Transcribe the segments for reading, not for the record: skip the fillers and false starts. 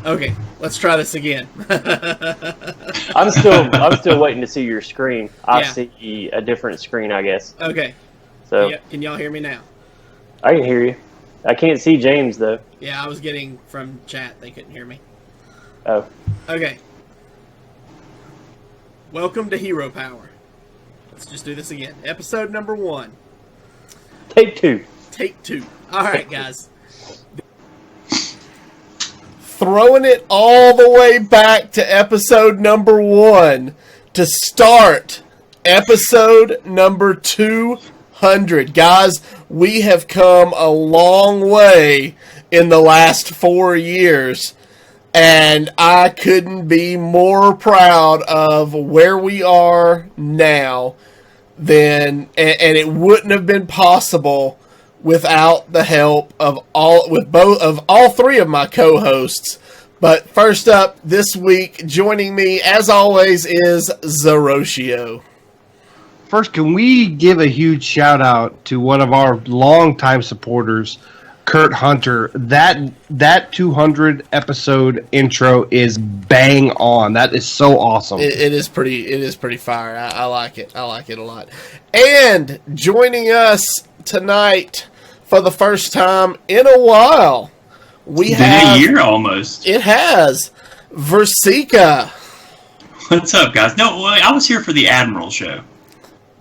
Okay, let's try this again. I'm still waiting to see your screen. I see a different screen, I guess. Okay. So yeah, can y'all hear me now? I can hear you. I can't see James though. Yeah, I was getting from chat. They couldn't hear me. Oh. Okay. Welcome to Hero Power. Let's just do this again. Episode number 1. Take 2. Take 2. All right, guys. Throwing it all the way back to episode number 1 to start episode number 200. Guys, we have come a long way in the last 4 years. And I couldn't be more proud of where we are now and it wouldn't have been possible without the help of all 3 of my co-hosts. But first up this week, joining me as always is Zerotio. First, can we give a huge shout out to one of our longtime supporters, Kurt Hunter? That 200 episode intro is bang on. That is so awesome. It is pretty fire. I like it. I like it a lot. And joining us tonight for the first time in a while, we have a year almost. It has Virsica. What's up, guys? No, I was here for the Admiral show.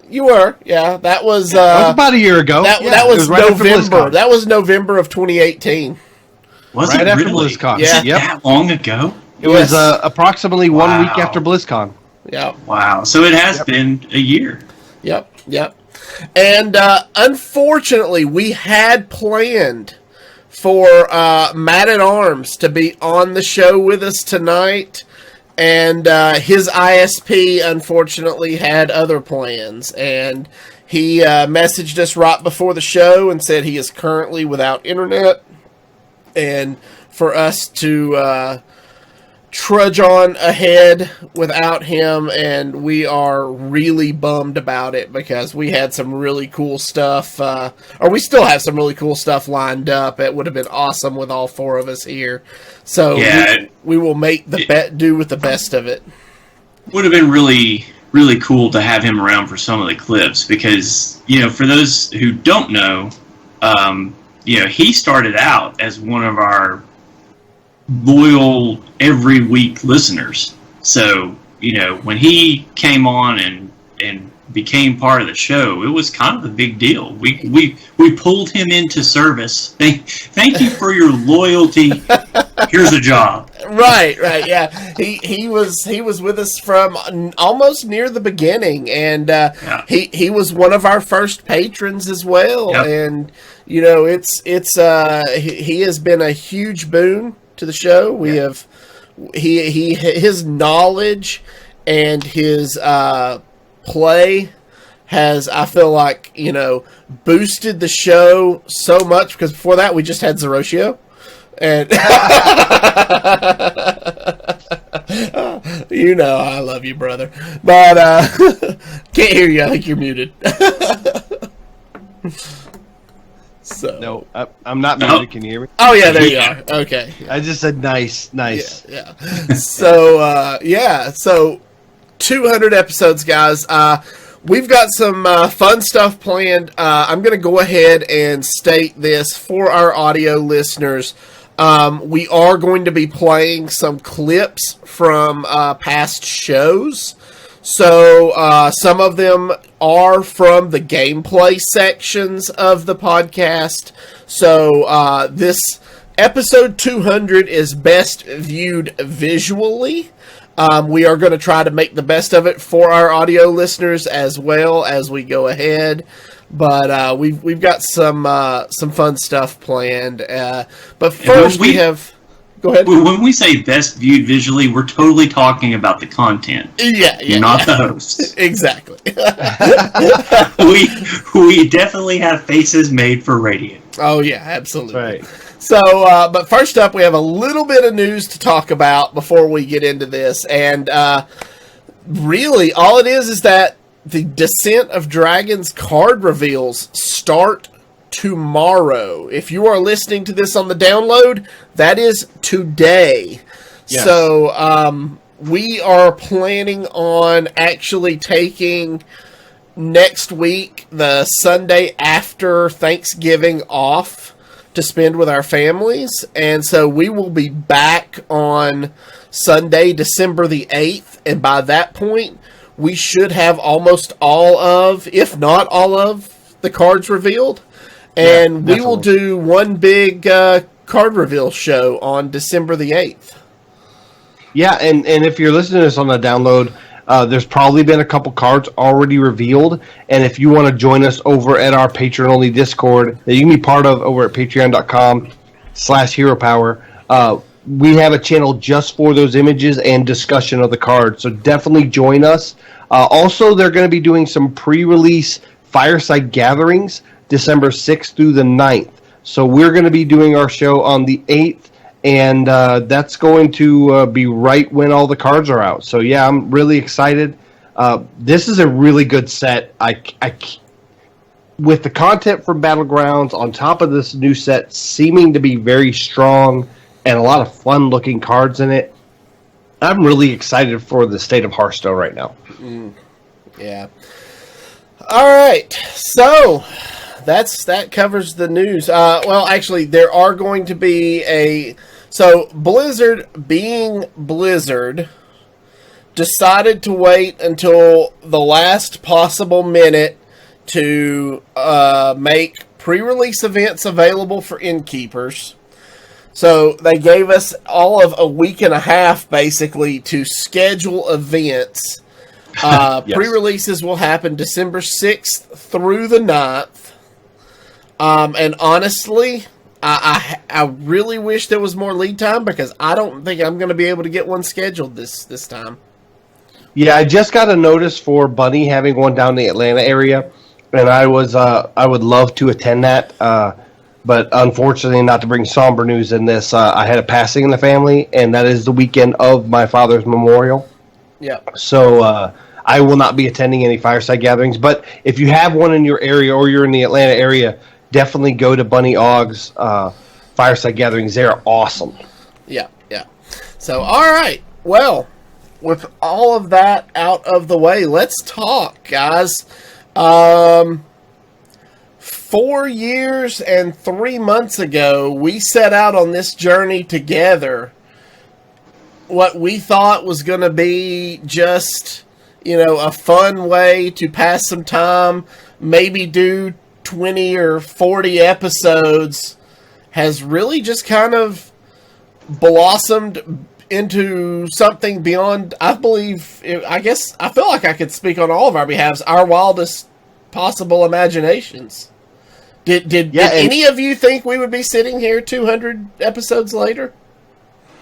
You were, yeah. That was about a year ago. That was right November. That was November of 2018. Was right it after really? BlizzCon? Yeah. That long ago? It was approximately 1 week after BlizzCon. Yeah. Wow. So it has been a year. Yep. And unfortunately, we had planned for Matt at Arms to be on the show with us tonight. And his ISP, unfortunately, had other plans. And he messaged us right before the show and said he is currently without internet. And for us to trudge on ahead without him, and we are really bummed about it because we had some really cool stuff, or we still have some really cool stuff lined up. It would have been awesome with all 4 of us here. So we will make do with the best of it. Would have been really, really cool to have him around for some of the clips because, for those who don't know, he started out as one of our loyal every week listeners. So, when he came on and became part of the show, it was kind of a big deal. We pulled him into service. Thank you for your loyalty. Here's a job. Right, yeah. He was with us from almost near the beginning, and he was one of our first patrons as well. Yep. And he has been a huge boon to the show. We have his knowledge and his play has, I feel like, boosted the show so much because before that we just had Zerotio. And I love you, brother. But can't hear you. I think you're muted. So no, I'm not muted. Can you hear me? Oh yeah, there you are. Okay. I just said nice. Yeah. So so 200 episodes, guys. We've got some fun stuff planned. I'm going to go ahead and state this for our audio listeners. We are going to be playing some clips from past shows. So some of them are from the gameplay sections of the podcast. So this episode 200 is best viewed visually. We are going to try to make the best of it for our audio listeners as well as we go ahead. But we've got some fun stuff planned. But first we have... Go ahead. When we say best viewed visually, we're totally talking about the content. Yeah. Not the hosts. Exactly. we definitely have faces made for radio. Oh, yeah, absolutely. Right. So, but first up, we have a little bit of news to talk about before we get into this. And really, all it is that the Descent of Dragons card reveals start tomorrow. If you are listening to this on the download, that is today. Yes. So we are planning on actually taking next week, the Sunday after Thanksgiving, off to spend with our families. And so we will be back on Sunday, December the 8th. And by that point, we should have almost all of, if not all of, the cards revealed. And we will do one big card reveal show on December the 8th. Yeah, and if you're listening to this on the download, there's probably been a couple cards already revealed. And if you want to join us over at our Patreon-only Discord that you can be part of over at patreon.com/HeroPower, we have a channel just for those images and discussion of the cards. So definitely join us. Also, they're going to be doing some pre-release fireside gatherings December 6th through the 9th. So we're going to be doing our show on the 8th, and that's going to be right when all the cards are out. So, yeah, I'm really excited. This is a really good set. With the content from Battlegrounds on top of this new set seeming to be very strong and a lot of fun-looking cards in it, I'm really excited for the state of Hearthstone right now. Yeah. All right. So that covers the news. Well, actually, there are going to be so Blizzard, being Blizzard, decided to wait until the last possible minute to make pre-release events available for innkeepers. So they gave us all of a week and a half, basically, to schedule events. Yes. Pre-releases will happen December 6th through the 9th. And honestly, I really wish there was more lead time, because I don't think I'm going to be able to get one scheduled this time. Yeah, I just got a notice for Bunny having one down in the Atlanta area, and I would love to attend that. But unfortunately, not to bring somber news in this, I had a passing in the family, and that is the weekend of my father's memorial. Yeah. So I will not be attending any fireside gatherings. But if you have one in your area or you're in the Atlanta area, definitely go to Bunny Ogg's fireside gatherings. They're awesome. Yeah, yeah. So, all right. Well, with all of that out of the way, let's talk, guys. 4 years and 3 months ago, we set out on this journey together. What we thought was going to be just, a fun way to pass some time, maybe do 20 or 40 episodes, has really just kind of blossomed into something beyond, I feel like I could speak on all of our behalves, our wildest possible imaginations. Did any of you think we would be sitting here 200 episodes later?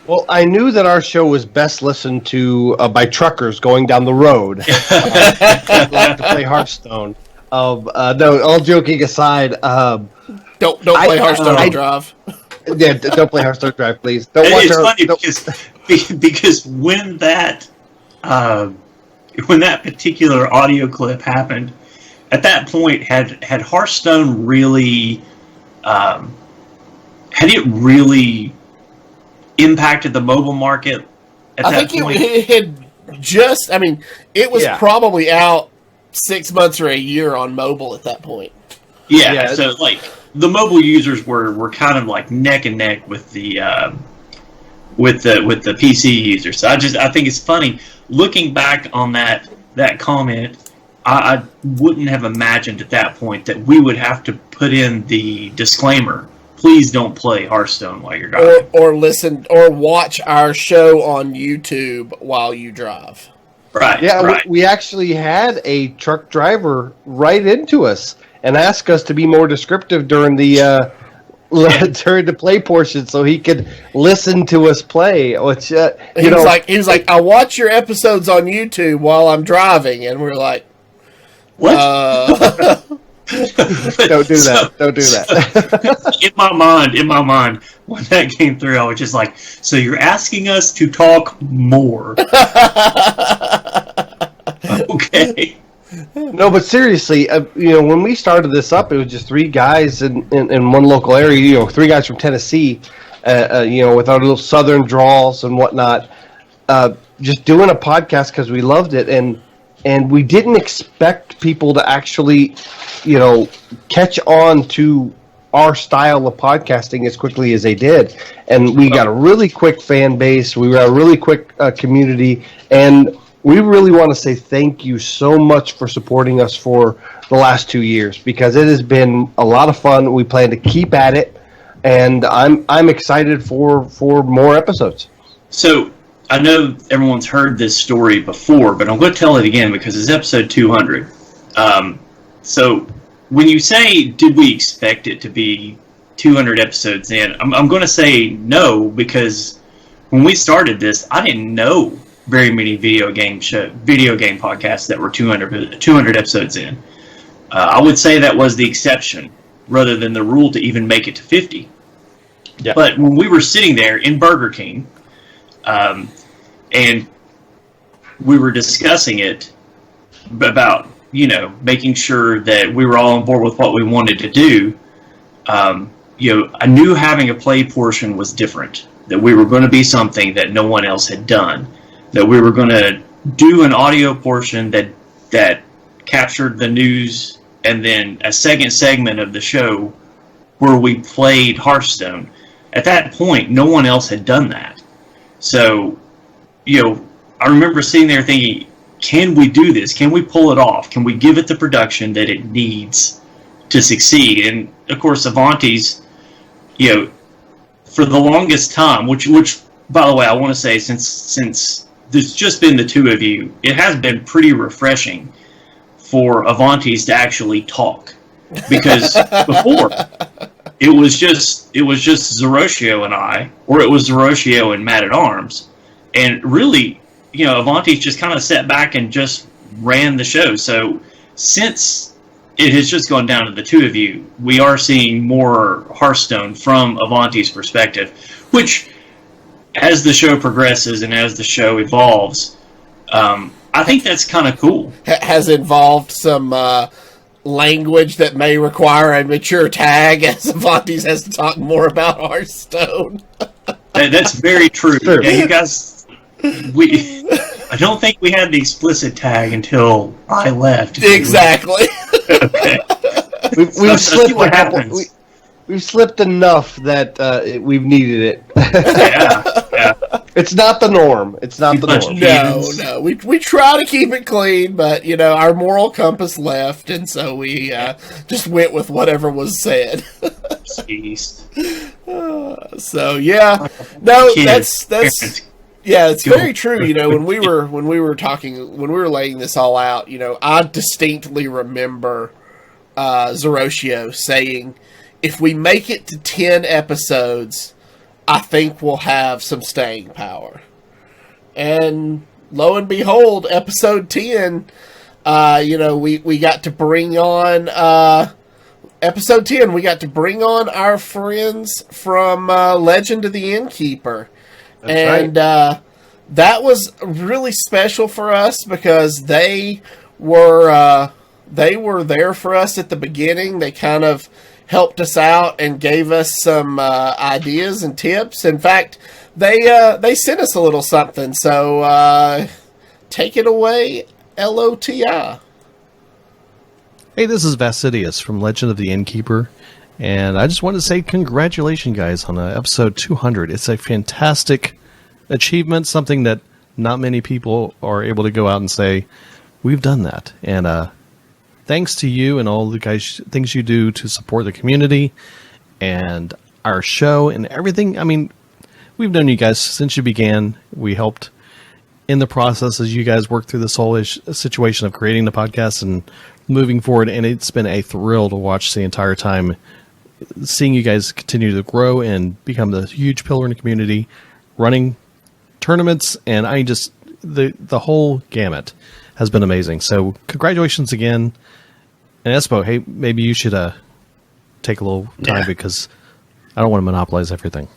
Well, I knew that our show was best listened to by truckers going down the road like to play Hearthstone. No, all joking aside, don't play Hearthstone Drive. Yeah, don't play Hearthstone Drive, please. It's funny because when that particular audio clip happened, at that point, had Hearthstone really, had it really impacted the mobile market at that point? It had just, it was probably out 6 months or a year on mobile at that point. Yeah, so the mobile users were kind of like neck and neck with the PC users. So I think it's funny looking back on that comment. I wouldn't have imagined at that point that we would have to put in the disclaimer, please don't play Hearthstone while you're driving. Or listen or watch our show on YouTube while you drive. Right. Yeah, right. We actually had a truck driver write into us and ask us to be more descriptive during the during the play portion so he could listen to us play. Which he was like, I watch your episodes on YouTube while I'm driving, and we're like, what? Don't do that. Don't do that. In my mind, when that came through, I was just like, so you're asking us to talk more. Okay. No, but seriously, when we started this up, it was just three guys in one local area. Three guys from Tennessee, with our little southern drawls and whatnot, just doing a podcast because we loved it, and we didn't expect people to actually, catch on to our style of podcasting as quickly as they did. And we got a really quick fan base. We got a really quick community, and we really want to say thank you so much for supporting us for the last 2 years, because it has been a lot of fun. We plan to keep at it, and I'm excited for more episodes. So I know everyone's heard this story before, but I'm going to tell it again because it's episode 200. So when you say, did we expect it to be 200 episodes in, I'm going to say no, because when we started this, I didn't know very many video game podcasts that were 200 episodes in. I would say that was the exception rather than the rule to even make it to 50. Yeah. But when we were sitting there in Burger King, and we were discussing it about, making sure that we were all on board with what we wanted to do, I knew having a play portion was different, that we were going to be something that no one else had done, that we were going to do an audio portion that captured the news, and then a second segment of the show where we played Hearthstone. At that point, no one else had done that. So, I remember sitting there thinking, can we do this? Can we pull it off? Can we give it the production that it needs to succeed? And, of course, Avanties, for the longest time, which by the way, I want to say, since there's just been the two of you, it has been pretty refreshing for Avanties to actually talk. Because before, it was just Zerotio and I, or it was Zerotio and Matt at Arms. And really, Avanties just kind of sat back and just ran the show. So since it has just gone down to the two of you, we are seeing more Hearthstone from Avanties' perspective, which, as the show progresses and as the show evolves, I think that's kind of cool. Has involved some language that may require a mature tag, as Avanties has to talk more about Hearthstone. That's very true. Sure. Yeah, you guys... I don't think we had the explicit tag until I left. Exactly. Okay. We've slipped what happens. We've slipped enough that we've needed it. Yeah. It's not the norm. It's not the norm. No. We try to keep it clean, but our moral compass left, and so we just went with whatever was said. Jeez. So yeah, no, that's. Yeah, it's very true. When we were laying this all out, I distinctly remember Zerotio saying, if we make it to 10 episodes, I think we'll have some staying power. And lo and behold, episode 10, we got to bring on episode 10. We got to bring on our friends from Legend of the Innkeeper. That's right. That was really special for us because they were there for us at the beginning. They kind of helped us out and gave us some ideas and tips. In fact, they sent us a little something. So take it away, LOTI. Hey, this is Vasidius from Legend of the Innkeeper. And I just want to say congratulations, guys, on episode 200. It's a fantastic achievement, something that not many people are able to go out and say, we've done that. And thanks to you and all the guys, things you do to support the community and our show and everything. I mean, we've known you guys since you began. We helped in the process as you guys worked through this whole situation of creating the podcast and moving forward. And it's been a thrill to watch the entire time, seeing you guys continue to grow and become the huge pillar in the community, running tournaments, and the whole gamut has been amazing. So congratulations again. And Espo, hey, maybe you should take a little time because I don't want to monopolize everything.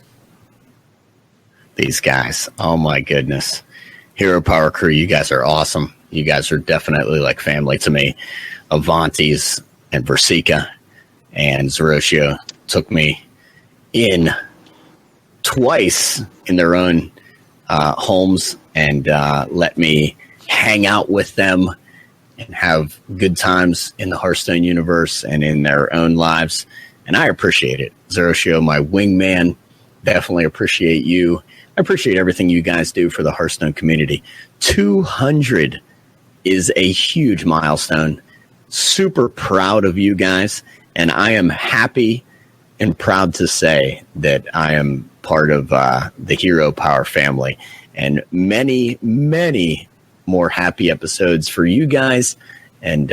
These guys, oh my goodness. Hero Power Crew, you guys are awesome. You guys are definitely like family to me. Avanties and Virsica and Zerotio took me in twice in their own homes and let me hang out with them and have good times in the Hearthstone universe and in their own lives. And I appreciate it. Zerotio, my wingman, definitely appreciate you. I appreciate everything you guys do for the Hearthstone community. 200 is a huge milestone. Super proud of you guys. And I am happy and proud to say that I am part of the Hero Power family. And many, many more happy episodes for you guys. And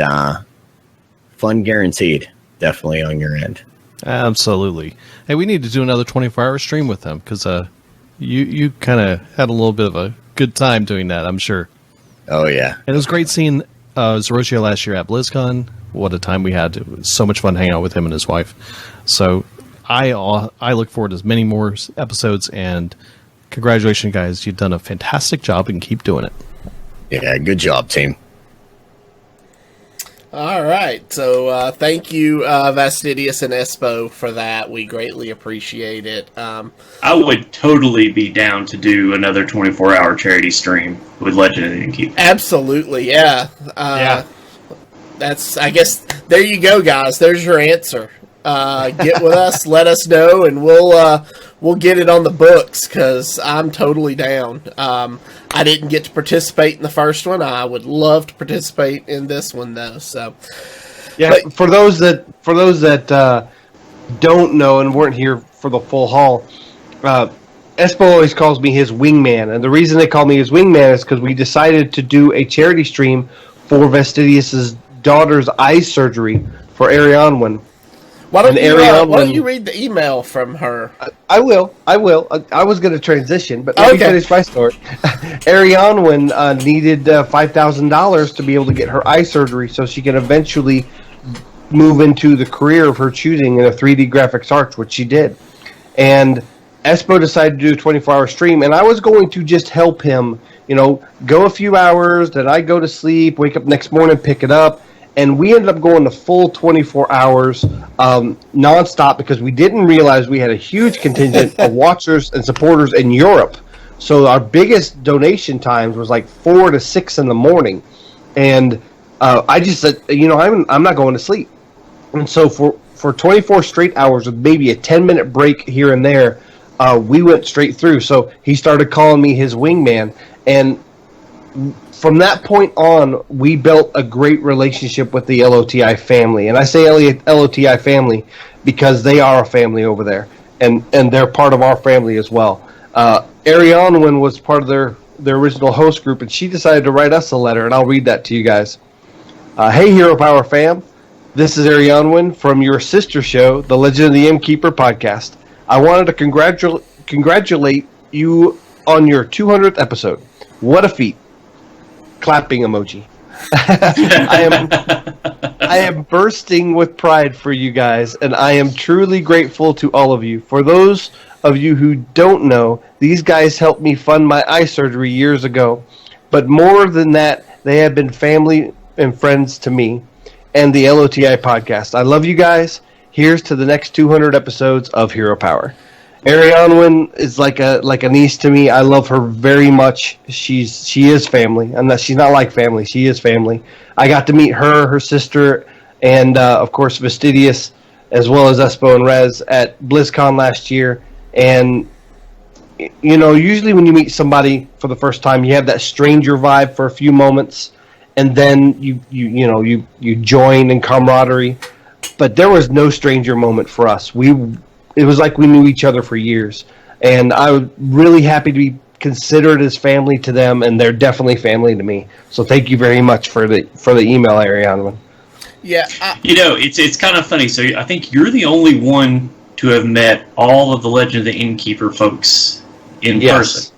fun guaranteed. Definitely on your end. Absolutely. Hey, we need to do another 24-hour stream with them because you kind of had a little bit of a good time doing that, I'm sure. Oh, yeah. And it was great seeing Zerotio last year at BlizzCon. What a time we had. It was so much fun hanging out with him and his wife. So I look forward to many more episodes, and congratulations, guys. You've done a fantastic job and keep doing it. Yeah, good job, team. All right. So thank you, Vastidius and Espo, for that. We greatly appreciate it. I would totally be down to do another 24-hour charity stream with Legend of the Innkeeper. Absolutely, yeah. That's, I guess, there you go, guys. There's your answer. Get with us, let us know, and we'll get it on the books, because I'm totally down. I didn't get to participate in the first one. I would love to participate in this one, though. So, yeah, but, for those that don't know and weren't here for the full haul, Espo always calls me his wingman, and the reason they call me his wingman is because we decided to do a charity stream for Vastidius's daughter's eye surgery for Arianwen. why don't you read the email from her? I will. I was going to transition, but let me finish my story. Arianwen needed $5,000 to be able to get her eye surgery so she can eventually move into the career of her choosing in a 3D graphics arts, which she did. And Espo decided to do a 24-hour stream, and I was going to just help him, go a few hours, then I go to sleep, wake up next morning, pick it up. And we ended up going the full 24 hours nonstop because we didn't realize we had a huge contingent of watchers and supporters in Europe. So our biggest donation times was like 4 to 6 in the morning. And I just said, I'm not going to sleep. And so for 24 straight hours with maybe a 10-minute break here and there, we went straight through. So he started calling me his wingman. And from that point on, we built a great relationship with the LOTI family. And I say LOTI family because they are a family over there. And they're part of our family as well. Arianwen was part of their original host group, and she decided to write us a letter, and I'll read that to you guys. Hey, Hero Power fam. This is Arianwen from your sister show, the Legend of the Innkeeper podcast. I wanted to congratulate you on your 200th episode. What a feat. Clapping emoji. I am bursting with pride for you guys, and I am truly grateful to all of you. For those of you who don't know, these guys helped me fund my eye surgery years ago. But more than that, they have been family and friends to me and the LOTI podcast. I love you guys. Here's to the next 200 episodes of Hero Power. Arianwen is like a niece to me. I love her very much. She is family. She's not like family. She is family. I got to meet her sister, and of course Vastidius, as well as Espo and Rez at BlizzCon last year. And usually when you meet somebody for the first time, you have that stranger vibe for a few moments, and then you join in camaraderie. But there was no stranger moment for us. It was like we knew each other for years, and I was really happy to be considered as family to them, and they're definitely family to me. So thank you very much for the email, Arianwen. Yeah, it's kind of funny. So I think you're the only one to have met all of the Legend of the Innkeeper folks in person.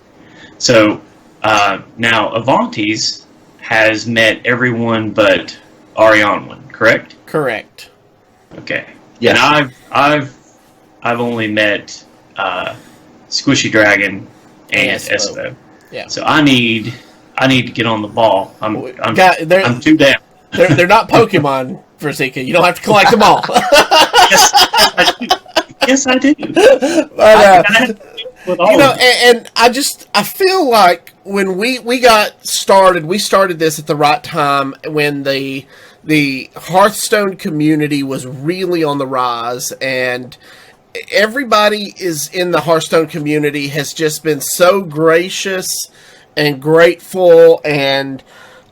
So now Avanties has met everyone but Arianwen, correct? Correct. Okay. Yes. And I've only met Squishy Dragon and Espo. Yeah. So I need I need to get on the ball. I'm too down. They're not Pokemon, Virsica. You don't have to collect them all. Yes, I do. But, and I feel like when we got started, we started this at the right time when the Hearthstone community was really on the rise, and everybody is in the Hearthstone community has just been so gracious and grateful and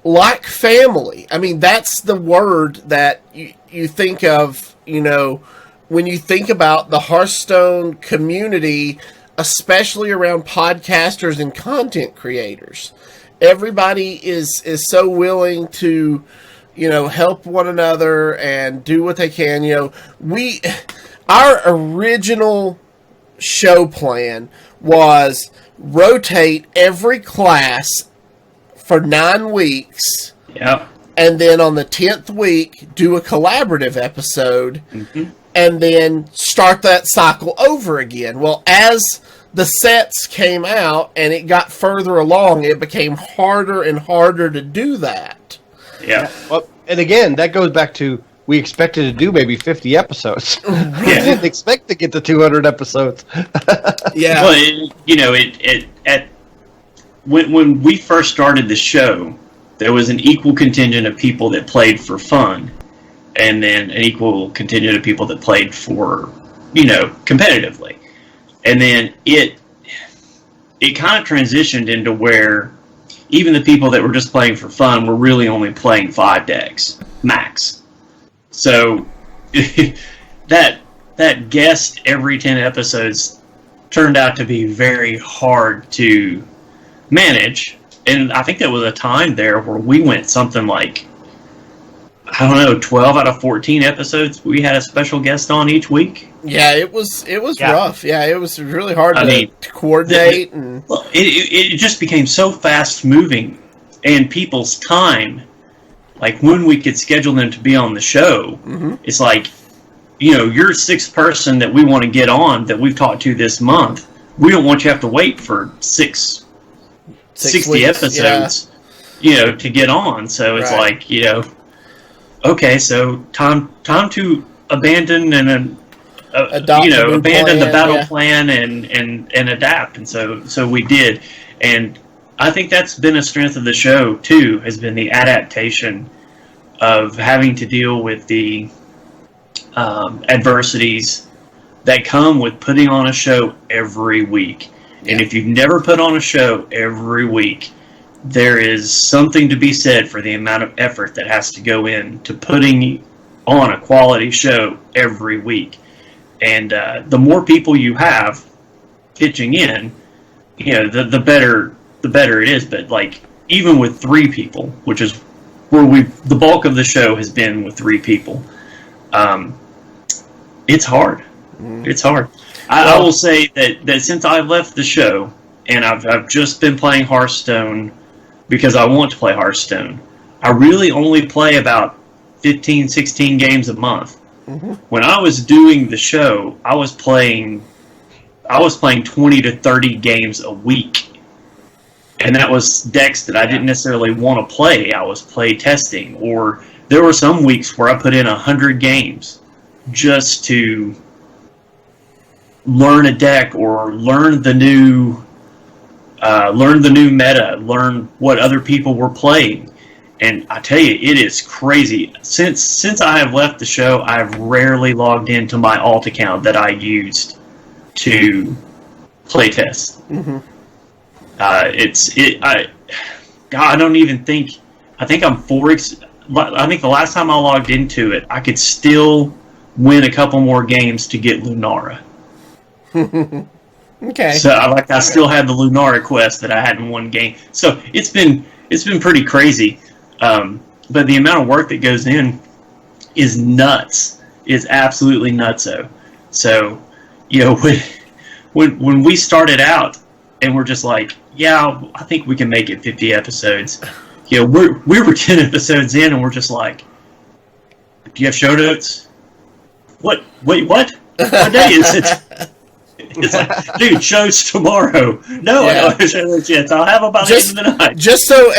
like family. I mean, that's the word that you think of, when you think about the Hearthstone community, especially around podcasters and content creators. Everybody is so willing to, help one another and do what they can. Our original show plan was rotate every class for 9 weeks. Yep. And then on the 10th week, do a collaborative episode. Mm-hmm. And then start that cycle over again. Well, as the sets came out and it got further along, it became harder and harder to do that. Yeah. Well, and again, that goes back to we expected to do maybe 50 episodes. We didn't expect to get to 200 episodes. Yeah. Well, when we first started the show, there was an equal contingent of people that played for fun, and then an equal contingent of people that played for, competitively. And then it kind of transitioned into where even the people that were just playing for fun were really only playing 5 decks, max. So that guest every 10 episodes turned out to be very hard to manage. And I think there was a time there where we went something like, 12 out of 14 episodes we had a special guest on each week. Yeah, it was rough. Yeah, it was really hard to coordinate. It just became so fast moving, and people's time, like when we could schedule them to be on the show, mm-hmm. It's like, you're 6th person that we want to get on that we've talked to this month. We don't want you to have to wait for 60 weeks, episodes, to get on. So it's like, okay, so time to abandon and abandon the battle plan and adapt. And so we did. And I think that's been a strength of the show too, has been the adaptation of having to deal with the adversities that come with putting on a show every week. Yeah. And if you've never put on a show every week, there is something to be said for the amount of effort that has to go into putting on a quality show every week. And the more people you have pitching in, the better it is. But like, even with 3 people, which is where the bulk of the show has been with 3 people, it's hard. It's hard. I will say that since I've left the show and I've just been playing Hearthstone because I want to play Hearthstone, I really only play about 15, 16 games a month. Mm-hmm. When I was doing the show, I was playing 20 to 30 games a week. And that was decks that I didn't necessarily want to play. I was play testing. Or there were some weeks where I put in 100 games just to learn a deck or learn the new meta, learn what other people were playing. And I tell you, it is crazy. Since I have left the show, I've rarely logged into my alt account that I used to play test. Mm-hmm. I don't even think. I think I'm 4x. I think the last time I logged into it, I could still win a couple more games to get Lunara. Okay. So I still had the Lunara quest that I hadn't won game. So it's been pretty crazy. But the amount of work that goes in is nuts. Is absolutely nutso. So, when we started out and we're just like, yeah, I think we can make it 50 episodes. We were 10 episodes in and we're just like, do you have show notes? What? Wait, what? What day is it? It's like, dude, show's tomorrow. No, I don't have shows yet. I'll have them by the end of the night. Just so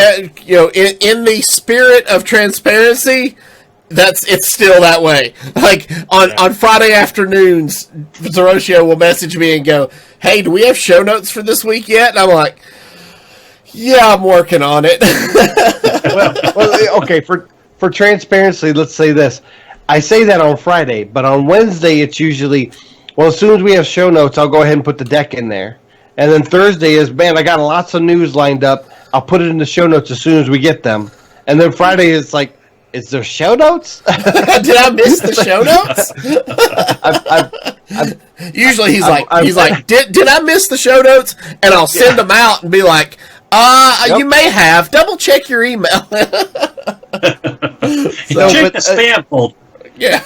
in the spirit of transparency, it's still that way. Like on Friday afternoons, Zerotio will message me and go, "Hey, do we have show notes for this week yet?" And I'm like, "Yeah, I'm working on it." well, okay. For transparency, let's say this. I say that on Friday, but on Wednesday it's usually, well, as soon as we have show notes, I'll go ahead and put the deck in there. And then Thursday is, man, I got lots of news lined up. I'll put it in the show notes as soon as we get them. And then Friday is like, is there show notes? Did I miss the show notes? Usually he's like, did I miss the show notes? And I'll send them out and be like, you may have. Double check your email. Check the spam folder. Yeah.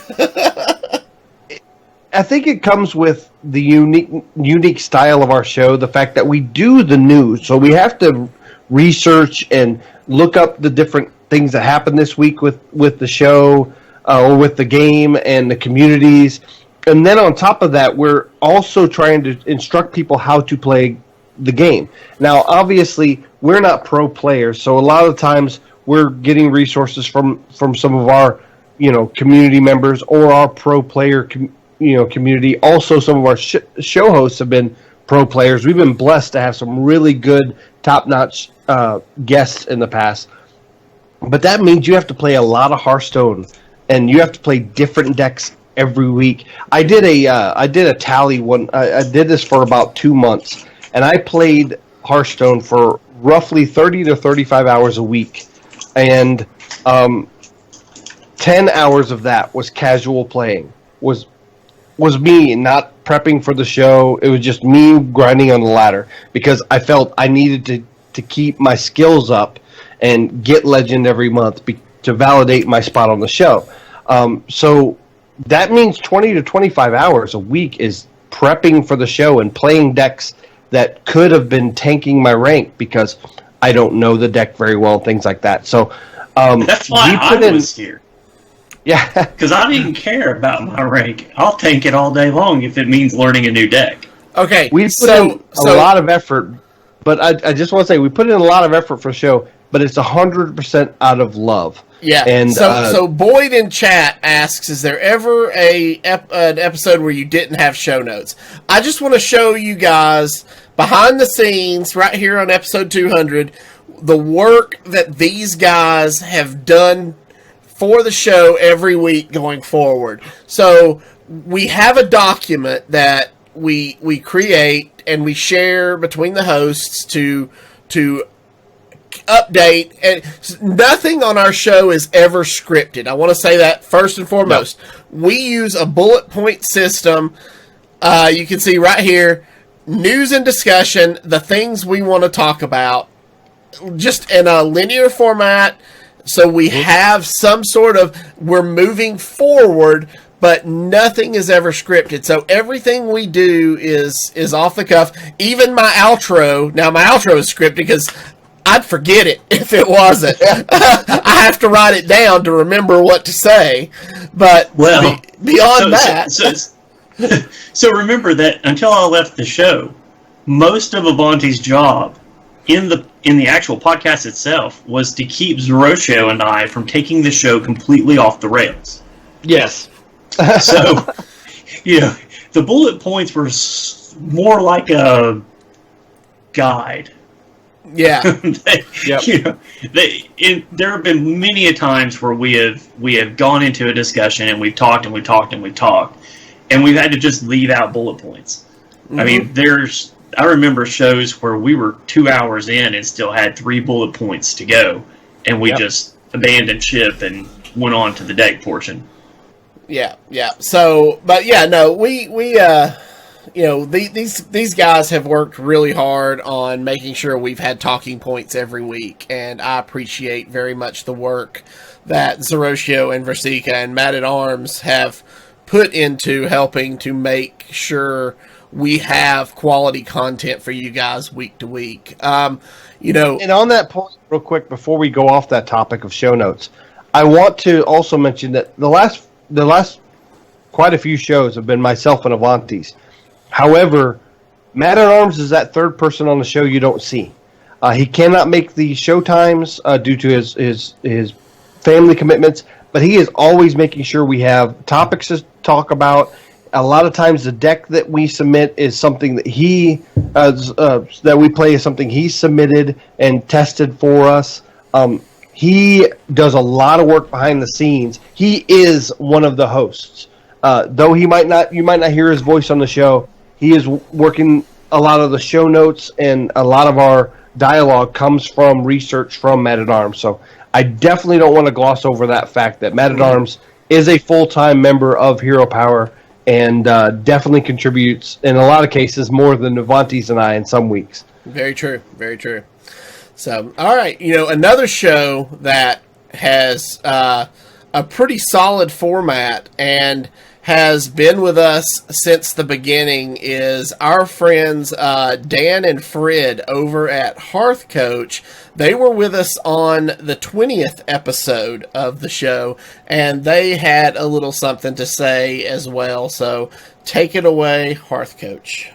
I think it comes with the unique style of our show, the fact that we do the news. So we have to research and look up the different things that happened this week with the show or with the game and the communities. And then on top of that, we're also trying to instruct people how to play the game. Now, obviously, we're not pro players, so a lot of times we're getting resources from some of our community members or our pro player community. Also, some of our show hosts have been pro players. We've been blessed to have some really good, top-notch guests in the past. But that means you have to play a lot of Hearthstone, and you have to play different decks every week. I did a tally one. I did this for about 2 months, and I played Hearthstone for roughly 30 to 35 hours a week, and 10 hours of that was casual playing. Was me not prepping for the show. It was just me grinding on the ladder because I felt I needed to keep my skills up and get legend every month to validate my spot on the show. So that means 20 to 25 hours a week is prepping for the show and playing decks that could have been tanking my rank because I don't know the deck very well and things like that. So that's why I was here. Yeah. Because I didn't care about my rank. I'll tank it all day long if it means learning a new deck. Okay. We put in a lot of effort, but I just want to say we put in a lot of effort for the show, but it's 100% out of love. Yeah. And so Boyd in chat asks, is there ever an episode where you didn't have show notes? I just want to show you guys behind the scenes right here on episode 200 the work that these guys have done for the show every week going forward. So we have a document that we create and we share between the hosts to update, and nothing on our show is ever scripted. I want to say that first and foremost. No. We use a bullet point system. You can see right here, news and discussion, the things we want to talk about, just in a linear format. So we have some sort of, we're moving forward, but nothing is ever scripted. So everything we do is off the cuff. Even my outro, now my outro is scripted because I'd forget it if it wasn't. I have to write it down to remember what to say. But beyond that... So remember that until I left the show, most of Avanti's job in the actual podcast itself was to keep Zerotio and I from taking the show completely off the rails. Yes. So, the bullet points were more like a guide. Yeah. There have been many a times where we have gone into a discussion and we've talked and we've talked and we've talked, and we've had to just leave out bullet points. Mm-hmm. I mean, I remember shows where we were 2 hours in and still had 3 bullet points to go, and we just abandoned ship and went on to the deck portion. Yeah. So, but yeah, no, we these guys have worked really hard on making sure we've had talking points every week, and I appreciate very much the work that Zerotio and Virsica and Matt at Arms have put into helping to make sure we have quality content for you guys week to week. And on that point, real quick, before we go off that topic of show notes, I want to also mention that the last quite a few shows have been myself and Avantes. However, Matt at Arms is that third person on the show you don't see. He cannot make the show times due to his family commitments, but he is always making sure we have topics to talk about. A lot of times, the deck that we submit is something that that we play is something he submitted and tested for us. He does a lot of work behind the scenes. He is one of the hosts, though you might not hear his voice on the show. He is working a lot of the show notes, and a lot of our dialogue comes from research from Matt at Arms. So I definitely don't want to gloss over that fact that Matt at Arms is a full-time member of Hero Power and definitely contributes, in a lot of cases, more than Avanties and I in some weeks. Very true. Very true. So, all right. Another show that has a pretty solid format and has been with us since the beginning is our friends Dan and Fred over at Hearth Coach. They were with us on the 20th episode of the show, and they had a little something to say as well. So take it away, Hearth Coach.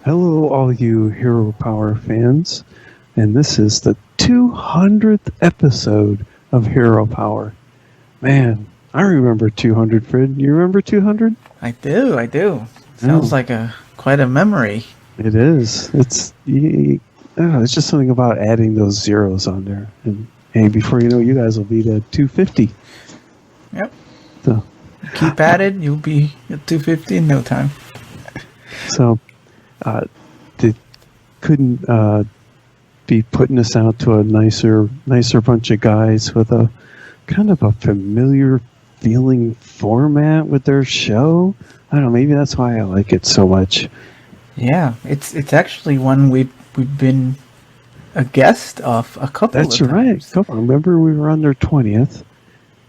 Hello, all you Hero Power fans, and this is the 200th episode of Hero Power. Man, I remember 200, Fred. You remember 200? I do. Sounds like quite a memory. It is. It's just something about adding those zeros on there. And hey, before you know, you guys will be at 250. Yep. So keep at it. You'll be at 250 in no time. So, they couldn't be putting us out to a nicer bunch of guys with a kind of a familiar feeling format with their show. I don't know, maybe that's why I like it so much. Yeah, it's actually one we've been a guest of a couple of times. That's right. I remember we were on their 20th,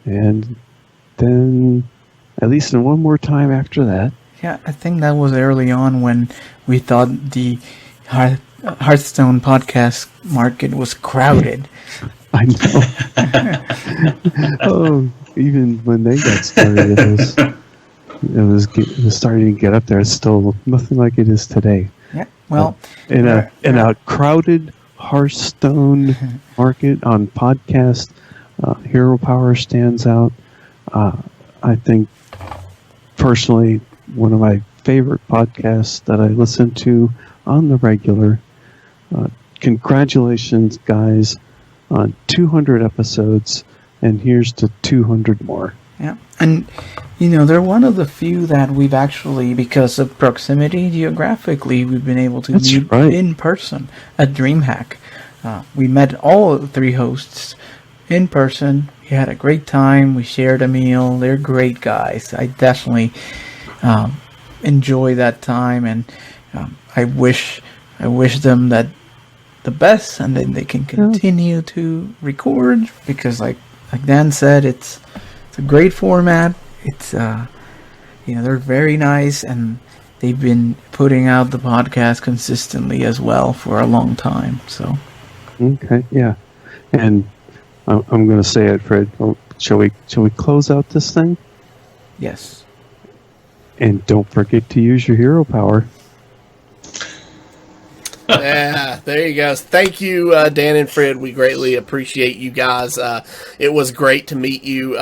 and then at least in one more time after that. Yeah, I think that was early on when we thought the Hearthstone podcast market was crowded. I know. Oh, even when they got started, it was starting to get up there. It's still nothing like it is today. Yeah, well, in a crowded Hearthstone market on podcast, Hero Power stands out. I think personally, one of my favorite podcasts that I listen to on the regular. Congratulations, guys, on 200 episodes, and here's to 200 more. Yeah, and they're one of the few that we've actually, because of proximity geographically, we've been able to meet in person at DreamHack. We met all three hosts in person. We had a great time. We shared a meal. They're great guys. I definitely enjoy that time, and I wish them that the best, and then they can continue to record, because like Dan said, it's a great format. It's they're very nice, and they've been putting out the podcast consistently as well for a long time. So okay, yeah, and I'm going to say it, Fred. Shall we close out this thing? Yes. And don't forget to use your hero power. Yeah, there you go. Thank you, Dan and Fred. We greatly appreciate you guys. It was great to meet you.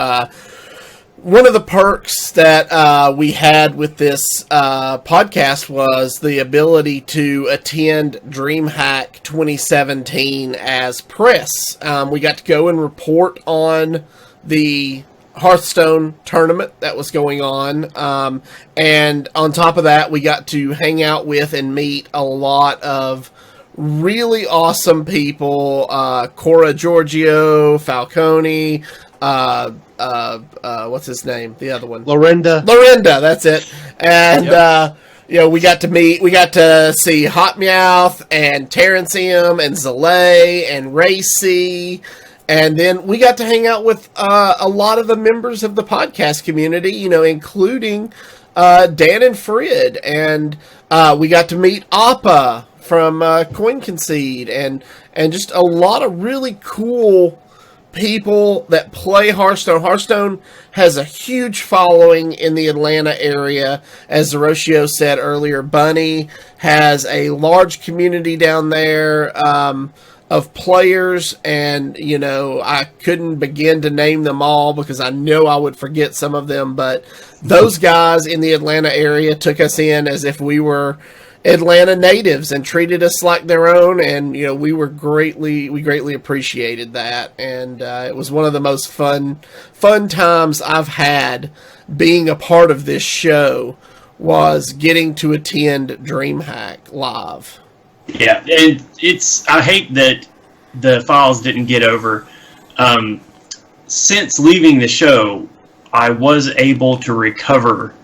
One of the perks that we had with this podcast was the ability to attend DreamHack 2017 as press. We got to go and report on the Hearthstone tournament that was going on, and on top of that, we got to hang out with and meet a lot of really awesome people. Cora Giorgio, Falcone, what's his name? The other one, Lorinda, that's it. And we got to see Hot Meowth and Terrence M and Zalay and Racy. And then we got to hang out with a lot of the members of the podcast community, including Dan and Fred. And we got to meet Appa from Coin Concede, and just a lot of really cool people that play Hearthstone. Hearthstone has a huge following in the Atlanta area. As Zerotio said earlier, Bunny has a large community down there of players, and, you know, I couldn't begin to name them all because I know I would forget some of them, but those guys in the Atlanta area took us in as if we were Atlanta natives and treated us like their own, and, you know, we greatly appreciated that, and it was one of the most fun times I've had being a part of this show, was getting to attend DreamHack live. Yeah, and I hate that the files didn't get over. Since leaving the show, I was able to recover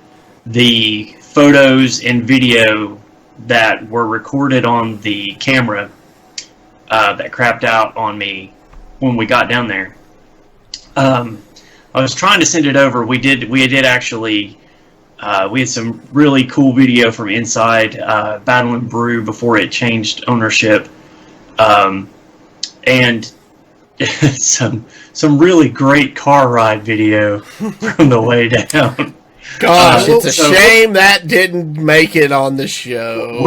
the photos and video that were recorded on the camera that crapped out on me when we got down there. I was trying to send it over. We did actually. We had some really cool video from inside Battle and Brew before it changed ownership, and some really great car ride video from the way down. Gosh, it's a shame that didn't make it on the show.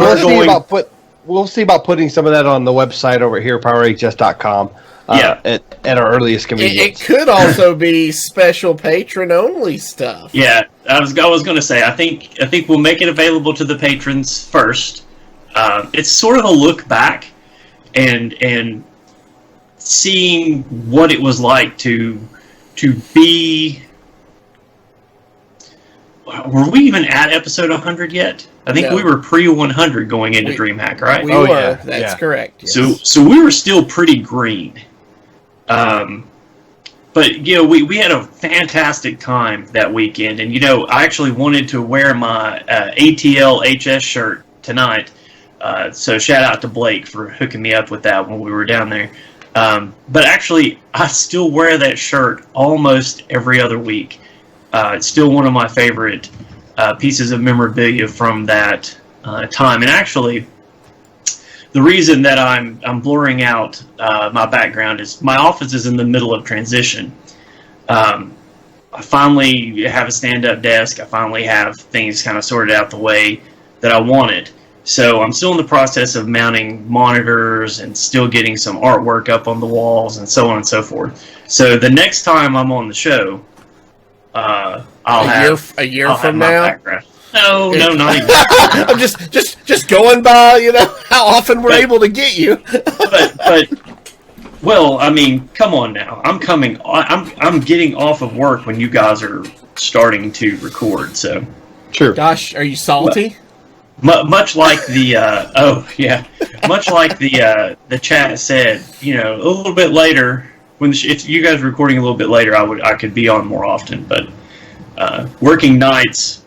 We'll see about putting some of that on the website over here, powerhs.com. At our earliest convenience. It could also be special patron only stuff. Yeah, I was going to say, I think we'll make it available to the patrons first. It's sort of a look back and seeing what it was like to be. Were we even at episode 100 yet? I think we were pre-100 going into DreamHack, right? We were. Yeah, that's correct. Yes. So we were still pretty green. But, you know, we had a fantastic time that weekend. And, you know, I actually wanted to wear my ATL HS shirt tonight. So shout out to Blake for hooking me up with that when we were down there. But actually, I still wear that shirt almost every other week. It's still one of my favorite pieces of memorabilia from that time. And actually, the reason that I'm blurring out my background is my office is in the middle of transition. I finally have a stand-up desk. I finally have things kind of sorted out the way that I wanted. So I'm still in the process of mounting monitors and still getting some artwork up on the walls and so on and so forth. So the next time I'm on the show, I'll have a year from now. Background. No, not even. I'm just going by, you know, how often we're able to get you. but well, I mean, come on now. I'm getting off of work when you guys are starting to record. So, sure. Gosh, are you salty? Much like the much like the chat said, you know, a little bit later if you guys are recording a little bit later, I could be on more often, but working nights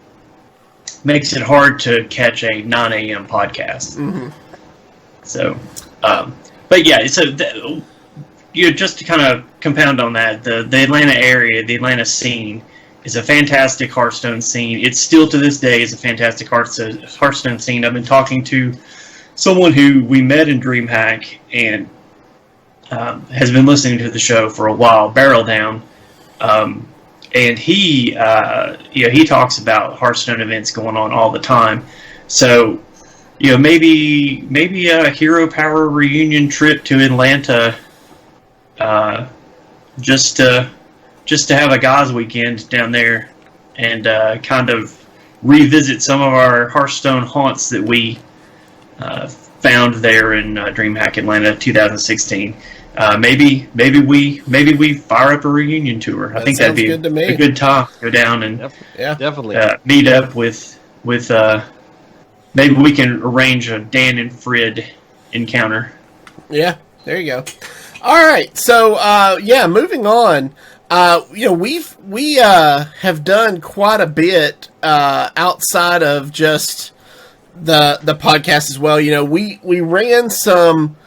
makes it hard to catch a 9 a.m. podcast. Mm-hmm. So, but yeah, so just to kind of compound on that, the Atlanta area, the Atlanta scene is a fantastic Hearthstone scene. It's still to this day is a fantastic Hearthstone scene. I've been talking to someone who we met in DreamHack and has been listening to the show for a while, Barrel Down, and he talks about Hearthstone events going on all the time. So, you know, maybe a Hero Power reunion trip to Atlanta, just to have a guys' weekend down there and kind of revisit some of our Hearthstone haunts that we found there in DreamHack Atlanta 2016. Maybe we fire up a reunion tour. I think that'd be a good time. Go down and definitely meet up with maybe we can arrange a Dan and Frid encounter. Yeah, there you go. All right, so moving on. We have done quite a bit outside of just the podcast as well. You know, we ran some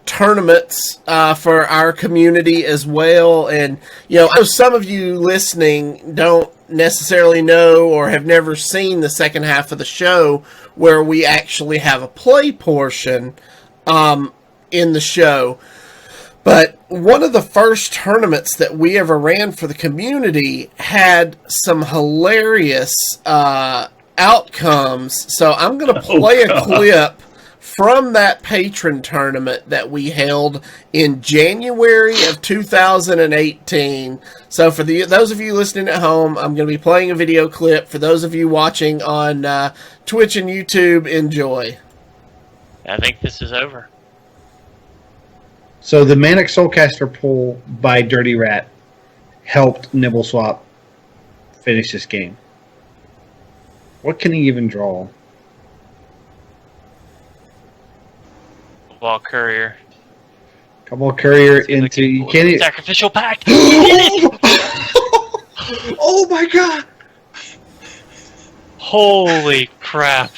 tournaments for our community as well, and you know, some of you listening don't necessarily know or have never seen the second half of the show where we actually have a play portion in the show. But one of the first tournaments that we ever ran for the community had some hilarious outcomes. So I'm going to play a clip from that patron tournament that we held in January of 2018. So for those of you listening at home, I'm going to be playing a video clip. For those of you watching on Twitch and YouTube, enjoy. I think this is over. So the Manic Soulcaster pull by Dirty Rat helped Nibbleswap finish this game. What can he even draw? Ball Courier. Couple of Courier into... You can't even... Sacrificial Pact! Oh my god! Holy crap.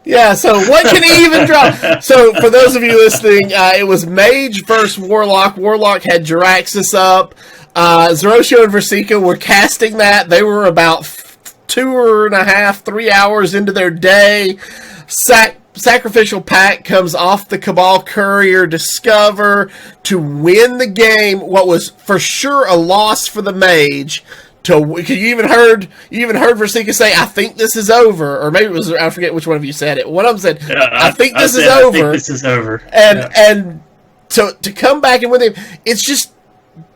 Yeah, so what can he even draw? So, for those of you listening, it was Mage versus Warlock. Warlock had Jiraxis up. Zerotio and Virsica were casting that. They were about 2.5, 3 hours into their day. Sacrificial Pact comes off the Cabal Courier Discover to win the game. What was for sure a loss for the Mage. You even heard Virsica say, "I think this is over," or maybe it was, I forget which one of you said it. One of them said, "I think this is over." I think this is over. And to come back and win him, it's just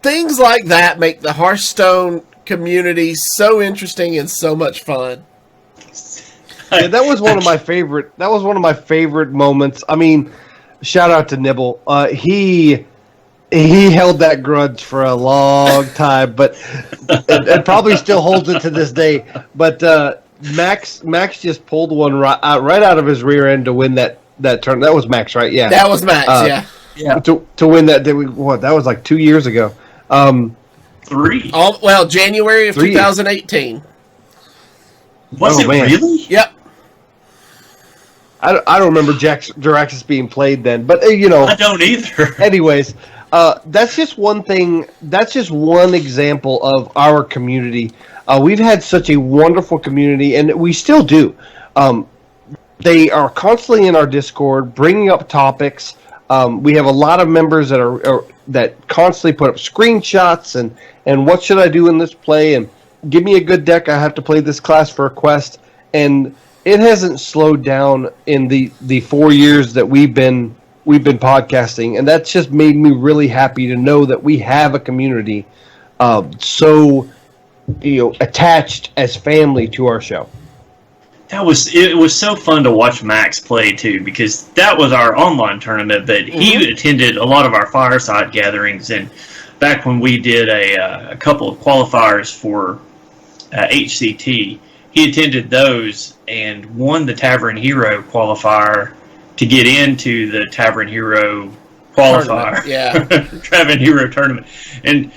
things like that make the Hearthstone community so interesting and so much fun. Yeah, that was one of my favorite. That was one of my favorite moments. I mean, shout out to Nibble. He held that grudge for a long time, but and probably still holds it to this day. But Max just pulled one right out of his rear end to win that turn. That was Max, right? Yeah, that was Max. Yeah. To win that, that was like 2 years ago. 3. January of 2018. Was it really? Yep. I don't remember Jiraxis being played then, but I don't either. Anyways. That's just one thing. That's just one example of our community. We've had such a wonderful community, and we still do. They are constantly in our Discord, bringing up topics. We have a lot of members that constantly put up screenshots and what should I do in this play, and give me a good deck. I have to play this class for a quest, and it hasn't slowed down in the 4 years that we've been podcasting, and that's just made me really happy to know that we have a community so attached as family to our show. It was so fun to watch Max play too, because that was our online tournament, but he attended a lot of our fireside gatherings, and back when we did a couple of qualifiers for HCT, he attended those and won the Tavern Hero qualifier to get into the Tavern Hero qualifier. Tavern Hero tournament. And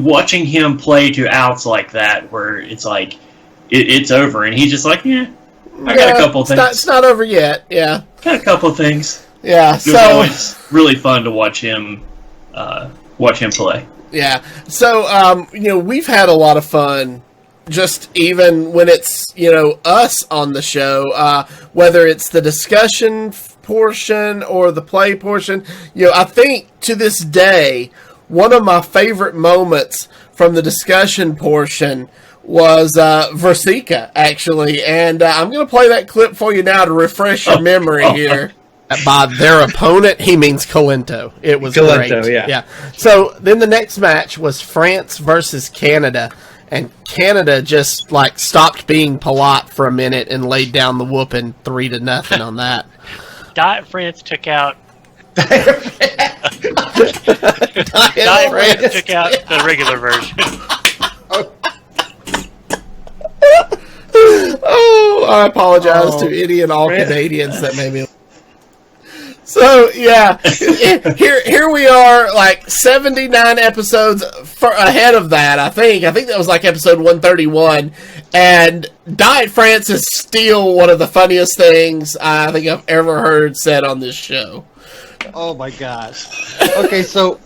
watching him play to outs like that, where it's like, it's over, and he's just like, I got a couple things. It's not over yet, yeah. Got a couple things. Yeah, it was always really fun to watch him play. Yeah, so, we've had a lot of fun, just even when it's, us on the show, whether it's the discussion portion or the play portion, I think to this day, one of my favorite moments from the discussion portion was Virsica, actually, and I'm going to play that clip for you now to refresh your memory here. By their opponent, he means Colento. It was Colento, great. Yeah. So then the next match was France versus Canada, and Canada just stopped being polite for a minute and laid down the whooping 3-0 on that. Diet France took out. Diet France took out the regular version. Oh, I apologize to any and all Canadians that made me. So yeah, here we are, 79 episodes ahead of that. I think that was episode 131, and Diet France is still one of the funniest things I think I've ever heard said on this show. Oh my gosh! Okay, so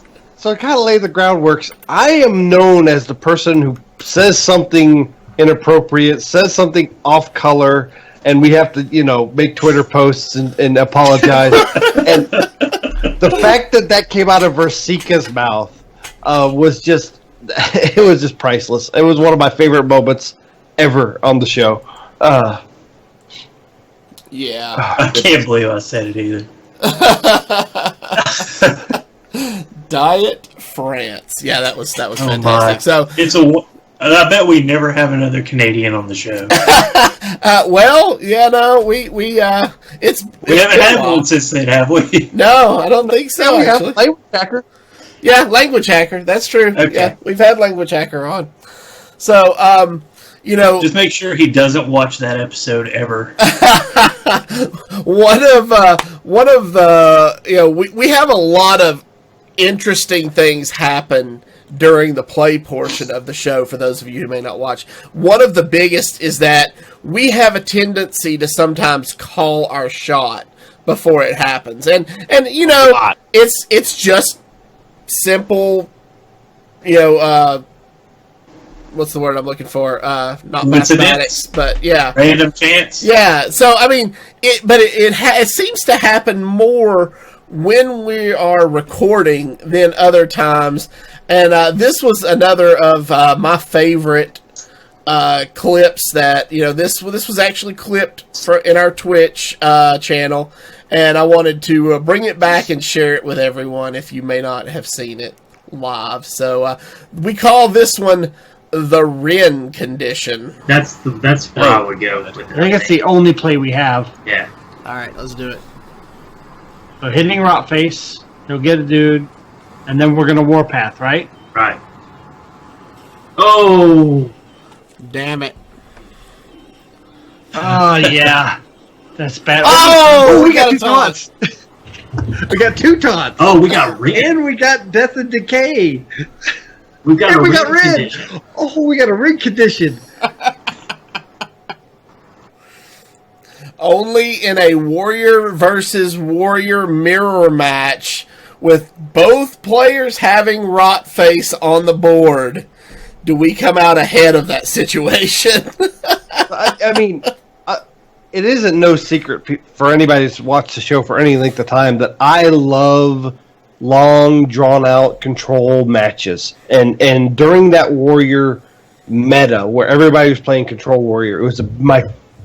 kind of lay the groundwork. I am known as the person who says something inappropriate, says something off color, and we have to, make Twitter posts and apologize. And the fact that came out of Virsica's mouth was just priceless. It was one of my favorite moments ever on the show. Yeah. I can't believe I said it either. Diet France. Yeah, that was fantastic. My. So I bet we never have another Canadian on the show. we haven't had one since then, have we? No, I don't think so. we have actually. Language Hacker. Yeah, Language Hacker. That's true. Okay. Yeah, we've had Language Hacker on. So, just make sure he doesn't watch that episode ever. one of the we have a lot of interesting things happen during the play portion of the show. For those of you who may not watch, one of the biggest is that we have a tendency to sometimes call our shot before it happens, and it's just simple, what's the word I'm looking for? Not mathematics, but yeah, random chance. Yeah. So I mean, it seems to happen more when we are recording than other times, and this was another of my favorite clips. That this was actually clipped in our Twitch channel, and I wanted to bring it back and share it with everyone if you may not have seen it live. So we call this one the Ren condition. That's where I would go with it. I think it's the only play we have. Yeah. All right, let's do it. So hitting Rot Face, he'll get a dude, and then we're gonna Warpath, right? Right. Oh, damn it! Oh yeah, that's bad. Oh, we got two taunts. We got two taunts. Oh, we got Ren. And we got Death and Decay. We got Ren. Condition. Oh, we got a Ren condition. Only in a warrior versus warrior mirror match with both players having Rot Face on the board do we come out ahead of that situation. I mean, it isn't no secret for anybody that's watched the show for any length of time that I love long, drawn-out control matches. And during that warrior meta, where everybody was playing control warrior, it was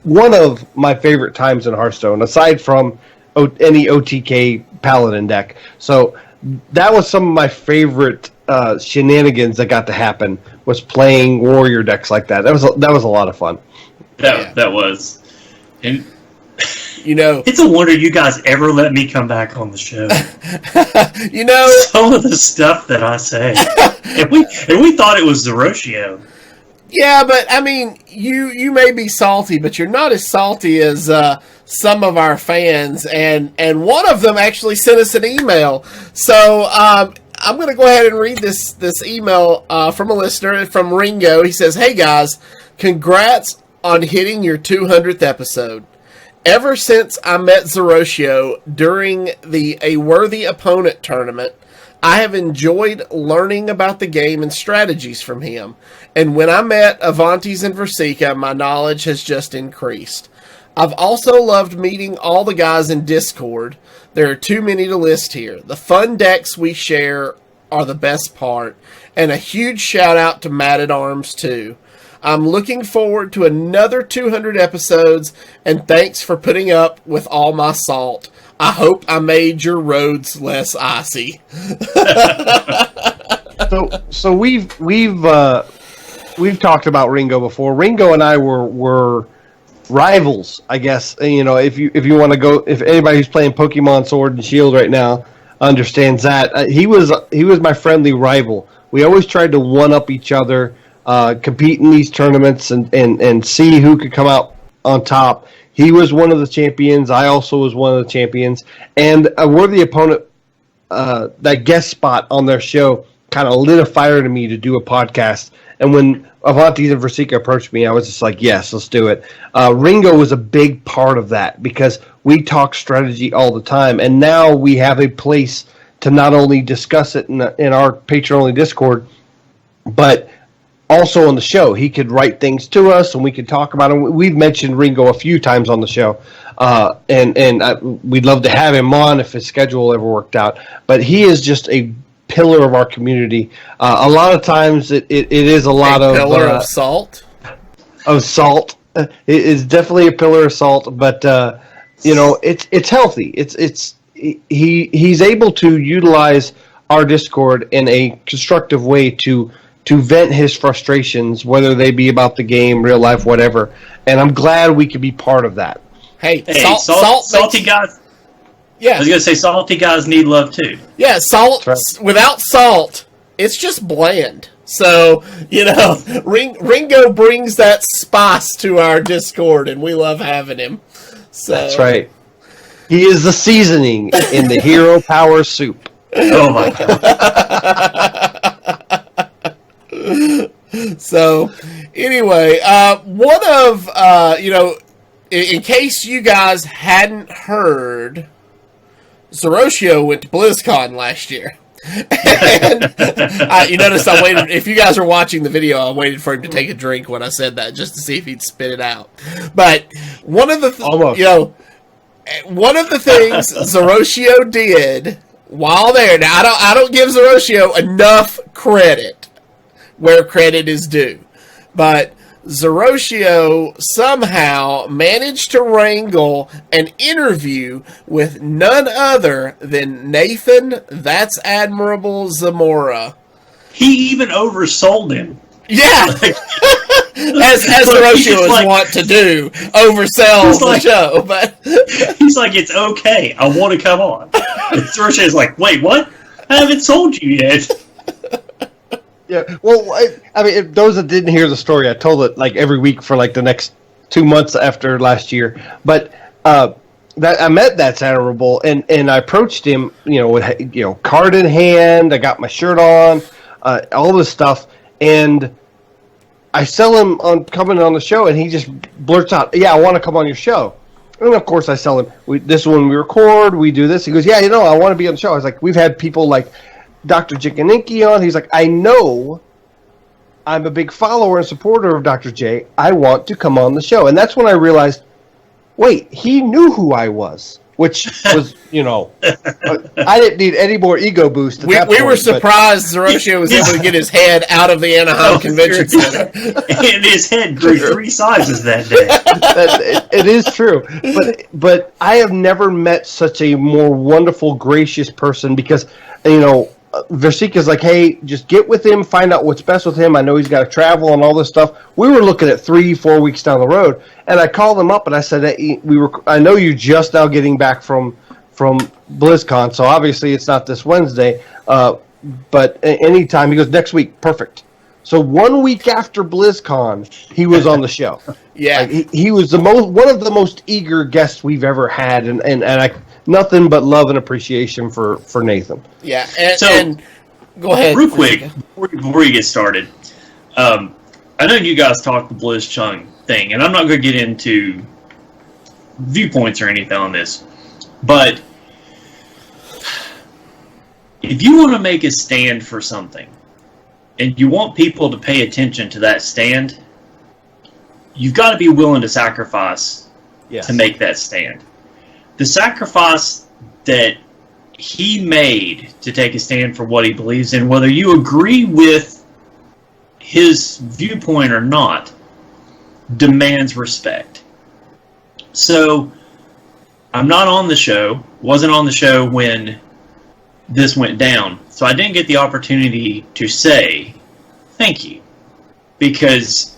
one of my favorite times in Hearthstone, aside from any OTK Paladin deck. So that was some of my favorite shenanigans that got to happen, was playing warrior decks like that. That was a lot of fun. That was. And it's a wonder you guys ever let me come back on the show. Some of the stuff that I say. and we thought it was Zerotio. Yeah, but I mean, you may be salty, but you're not as salty as some of our fans, and one of them actually sent us an email. So I'm going to go ahead and read this email from a listener, from Ringo. He says, "Hey guys, congrats on hitting your 200th episode. Ever since I met Zerotio during the A Worthy Opponent tournament, I have enjoyed learning about the game and strategies from him. And when I met Avanties and Virsica, my knowledge has just increased. I've also loved meeting all the guys in Discord. There are too many to list here. The fun decks we share are the best part. And a huge shout out to Mad at Arms too. I'm looking forward to another 200 episodes, and thanks for putting up with all my salt. I hope I made your roads less icy." So we've talked about Ringo before. Ringo and I were rivals, I guess. If you want to go, if anybody who's playing Pokemon Sword and Shield right now understands that, he was my friendly rival. We always tried to one up each other, compete in these tournaments, and see who could come out on top. He was one of the champions. I also was one of the champions. And a worthy opponent, that guest spot on their show kind of lit a fire to me to do a podcast. And when Avanties and Virsica approached me, I was just like, yes, let's do it. Ringo was a big part of that because we talk strategy all the time. And now we have a place to not only discuss it in our patron-only Discord, but also on the show. He could write things to us, and we could talk about them. We've mentioned Ringo a few times on the show, we'd love to have him on if his schedule ever worked out. But he is just a pillar of our community. A lot of times, it is a lot of pillar of salt. Of salt, it is definitely a pillar of salt. But it's healthy. He's able to utilize our Discord in a constructive way to vent his frustrations, whether they be about the game, real life, whatever. And I'm glad we could be part of that. Hey, salty guys. Yeah, I was gonna say salty guys need love too. Yeah, salt. Right. Without salt, it's just bland. So Ringo brings that spice to our Discord, and we love having him. So that's right. He is the seasoning in the Hero Power soup. Oh my god. So anyway, one of in case you guys hadn't heard, Zerotio went to BlizzCon last year. And you notice I waited. If you guys are watching the video, I waited for him to take a drink when I said that, just to see if he'd spit it out. But one of the things Zerotio did while there. Now I don't give Zerotio enough credit where credit is due, but Zerotio somehow managed to wrangle an interview with none other than Nathan "That's Admirable" Zamora. He even oversold him. Yeah, as Zerotio is wont to do, oversell the show. But he's like, "It's okay, I want to come on." Zerotio is like, "Wait, what? I haven't sold you yet." Yeah, well, I mean, if those that didn't hear the story, I told it like every week for like the next 2 months after last year. But that I met That's Admirable, and I approached him, with card in hand. I got my shirt on, all this stuff, and I sell him on coming on the show, and he just blurts out, "Yeah, I want to come on your show." And of course, I sell him. This is when we record, we do this. He goes, "Yeah, I want to be on the show." I was like, "We've had people like Dr. Jikaninki on." He's like, "I know I'm a big follower and supporter of Dr. J. I want to come on the show." And that's when I realized, wait, he knew who I was, which was, I didn't need any more ego boost at that point. We were surprised Zerotio was able to get his head out of the Anaheim Convention Center. And his head grew 3 sizes that day. It is true. But I have never met such a more wonderful, gracious person because, Virsica's like, "Hey, just get with him, find out what's best with him. I know he's got to travel and all this stuff." We were looking at 3-4 weeks down the road, and I called him up and I said, "Hey, I know you're just now getting back from BlizzCon, so obviously it's not this Wednesday, but anytime." He goes, "Next week, perfect." So 1 week after BlizzCon, he was on the show. Yeah, he was one of the most eager guests we've ever had, and I. Nothing but love and appreciation for Nathan. Yeah, and go ahead. Real quick, before you get started, I know you guys talked the BlizzCon thing, and I'm not going to get into viewpoints or anything on this, but if you want to make a stand for something, and you want people to pay attention to that stand, you've got to be willing to sacrifice to make that stand. The sacrifice that he made to take a stand for what he believes in, whether you agree with his viewpoint or not, demands respect. So, I'm not on the show, wasn't on the show when this went down, so I didn't get the opportunity to say thank you. Because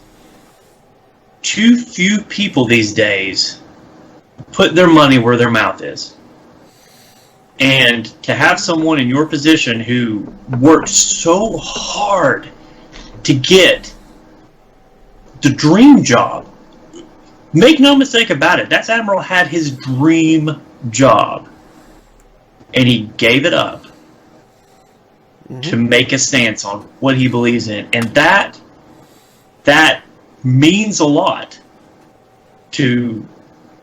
too few people these days put their money where their mouth is. And to have someone in your position who worked so hard to get the dream job, make no mistake about it, That's Admiral had his dream job. And he gave it up to make a stance on what he believes in. And that means a lot to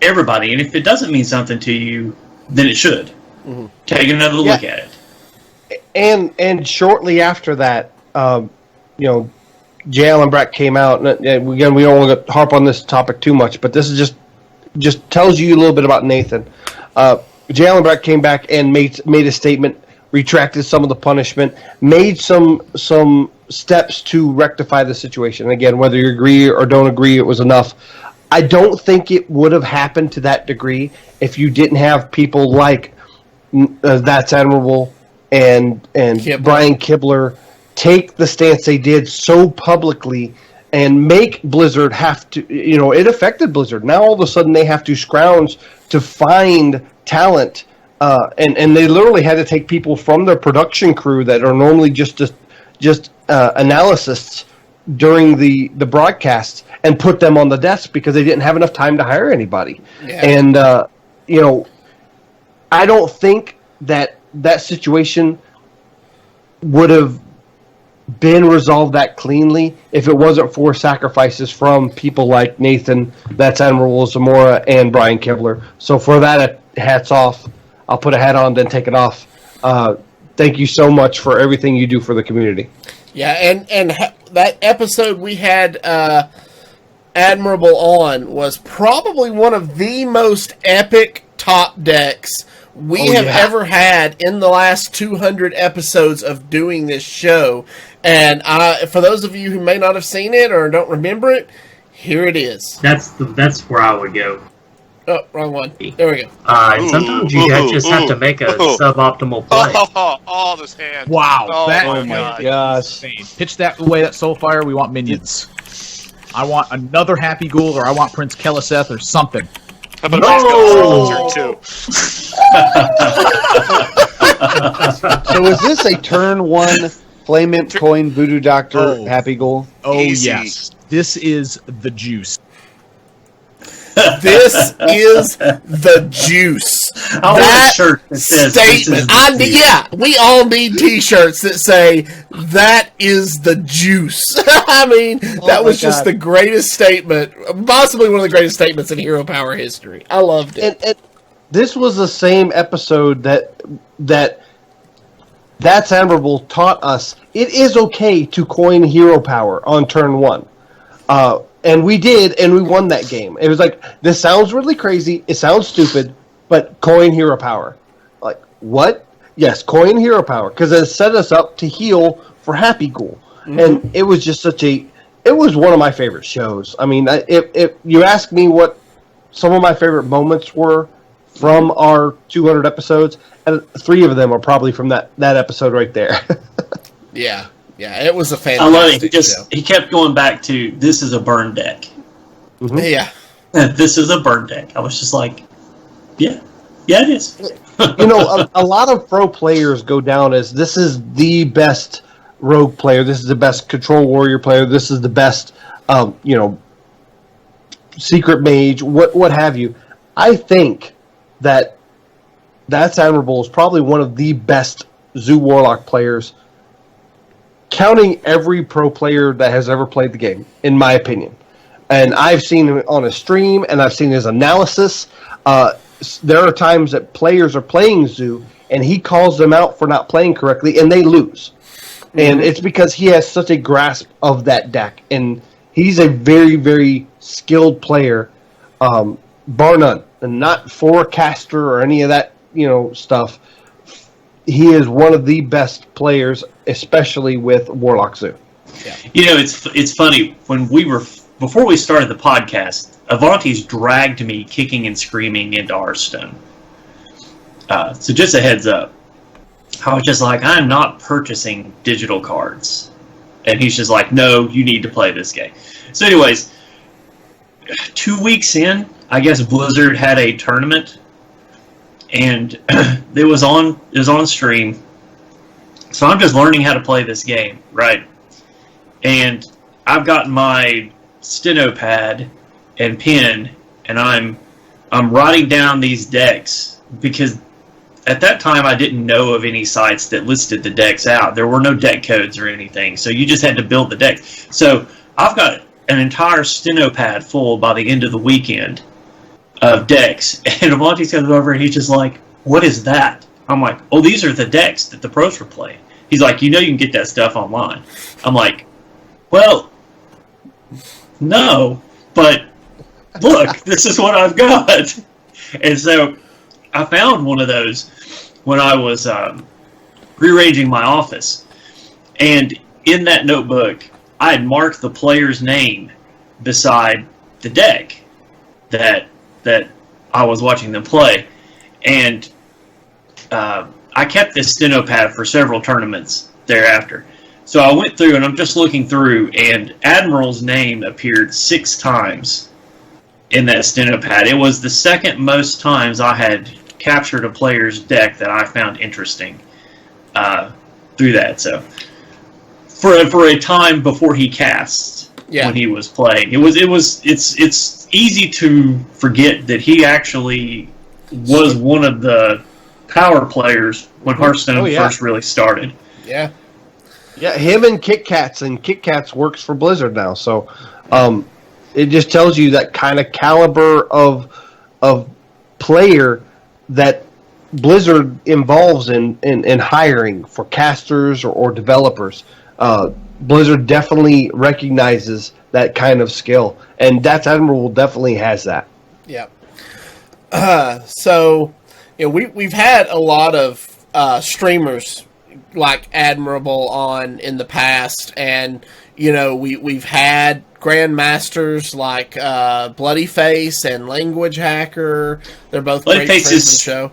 everybody, and if it doesn't mean something to you, then it should. Take another look at it. And shortly after that, Jay Allen Brack came out, and again, we don't want to harp on this topic too much, but this is just tells you a little bit about Nathan. Jay Allen Brack came back and made a statement, retracted some of the punishment, made some steps to rectify the situation. And again, whether you agree or don't agree, it was enough. I don't think it would have happened to that degree if you didn't have people like That's Admirable and Brian Kibler take the stance they did so publicly and make Blizzard have to, it affected Blizzard. Now all of a sudden they have to scrounge to find talent, and they literally had to take people from their production crew that are normally just analysts during the broadcasts and put them on the desk because they didn't have enough time to hire anybody. Yeah. And, I don't think that situation would have been resolved that cleanly if it wasn't for sacrifices from people like Nathan, That's Admiral Zamora, and Brian Kibler. So for that, hats off. I'll put a hat on, then take it off. Thank you so much for everything you do for the community. Yeah, and that episode we had Admirable on was probably one of the most epic top decks we have ever had in the last 200 episodes of doing this show. And for those of you who may not have seen it or don't remember it, here it is. That's where I would go. Oh, wrong one. There we go. Sometimes you just have to make a suboptimal play. Oh, this hand. Wow. Oh my gosh. Pitch that away, that Soulfire. We want minions. I want another Happy Ghoul, or I want Prince Keliseth, or something. How about turn 2? So is this a turn 1 Flame Coin Voodoo Doctor Happy Ghoul? Oh, yes. This is the juice. This is the juice. I want a shirt that says statement. We all need T-shirts that say that is the juice. I mean, that was just the greatest statement, possibly one of the greatest statements in Hero Power history. I loved it. And this was the same episode that That's Admirable taught us. It is okay to coin Hero Power on turn 1. And we did, and we won that game. It was like, this sounds really crazy, it sounds stupid, but coin Hero Power. Like, what? Yes, coin Hero Power, because it set us up to heal for Happy Ghoul. Mm-hmm. And it was just it was one of my favorite shows. I mean, if you ask me what some of my favorite moments were from our 200 episodes, and 3 of them are probably from that episode right there. Yeah. Yeah, it was a fantastic I love it. He kept going back to, this is a burn deck. Mm-hmm. Yeah. This is a burn deck. I was just like, yeah, it is. A lot of pro players go down as, this is the best rogue player, this is the best control warrior player, this is the best, secret mage, what have you. I think That's Admirable is probably one of the best Zoo Warlock players, counting every pro player that has ever played the game, in my opinion. And I've seen him on a stream, and I've seen his analysis. There are times that players are playing Zoo, and he calls them out for not playing correctly, and they lose. Mm-hmm. And it's because he has such a grasp of that deck. And he's a very, very skilled player, bar none. And not forecaster or any of that, stuff. He is one of the best players, especially with Warlock Zoo. Yeah. It's funny, before we started the podcast, Avanties dragged me kicking and screaming into Hearthstone. So just a heads up. I was just like, I'm not purchasing digital cards. And he's just like, no, you need to play this game. So anyways, 2 weeks in, I guess Blizzard had a tournament, and it was on stream. So I'm just learning how to play this game, right? And I've got my steno pad and pen, and I'm writing down these decks, because at that time I didn't know of any sites that listed the decks out. There were no deck codes or anything, so you just had to build the deck. So I've got an entire steno pad full by the end of the weekend of decks, and Avanti comes over and he's just like, what is that? I'm like, oh, these are the decks that the pros were playing. He's like, you can get that stuff online. I'm like, well, no, but look, this is what I've got. And so I found one of those when I was rearranging my office. And in that notebook, I had marked the player's name beside the deck that I was watching them play. And I kept this steno pad for several tournaments thereafter. So I went through, and I'm just looking through, and Admiral's name appeared 6 times in that steno pad. It was the second most times I had captured a player's deck that I found interesting through that. So for a time before he cast, when he was playing, it's easy to forget that he actually was one of the power players when Hearthstone first really started. Yeah. Yeah, him and Kit Kats, and Kit Kats works for Blizzard now. So it just tells you that kind of caliber of player that Blizzard involves in hiring for casters or developers. Blizzard definitely recognizes that kind of skill, and That's Admiral definitely has that. Yeah. So, we've had a lot of streamers like Admirable on in the past, and we've had grandmasters like Bloody Face and Language Hacker. They're both great friends of the show.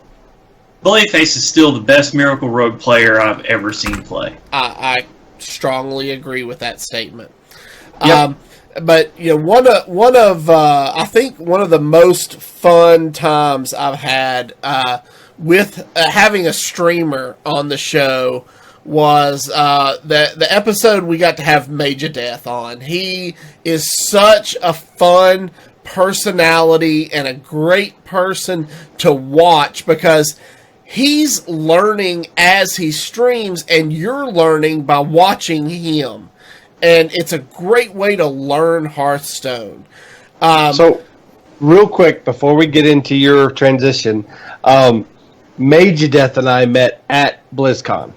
Bloody Face is still the best Miracle Rogue player I've ever seen play. I strongly agree with that statement. Yep. But I think one of the most fun times I've had with having a streamer on the show was the episode we got to have Major Death on. He is such a fun personality and a great person to watch because he's learning as he streams, and you're learning by watching him. And it's a great way to learn Hearthstone. So, real quick, before we get into your transition, Major Death and I met at BlizzCon.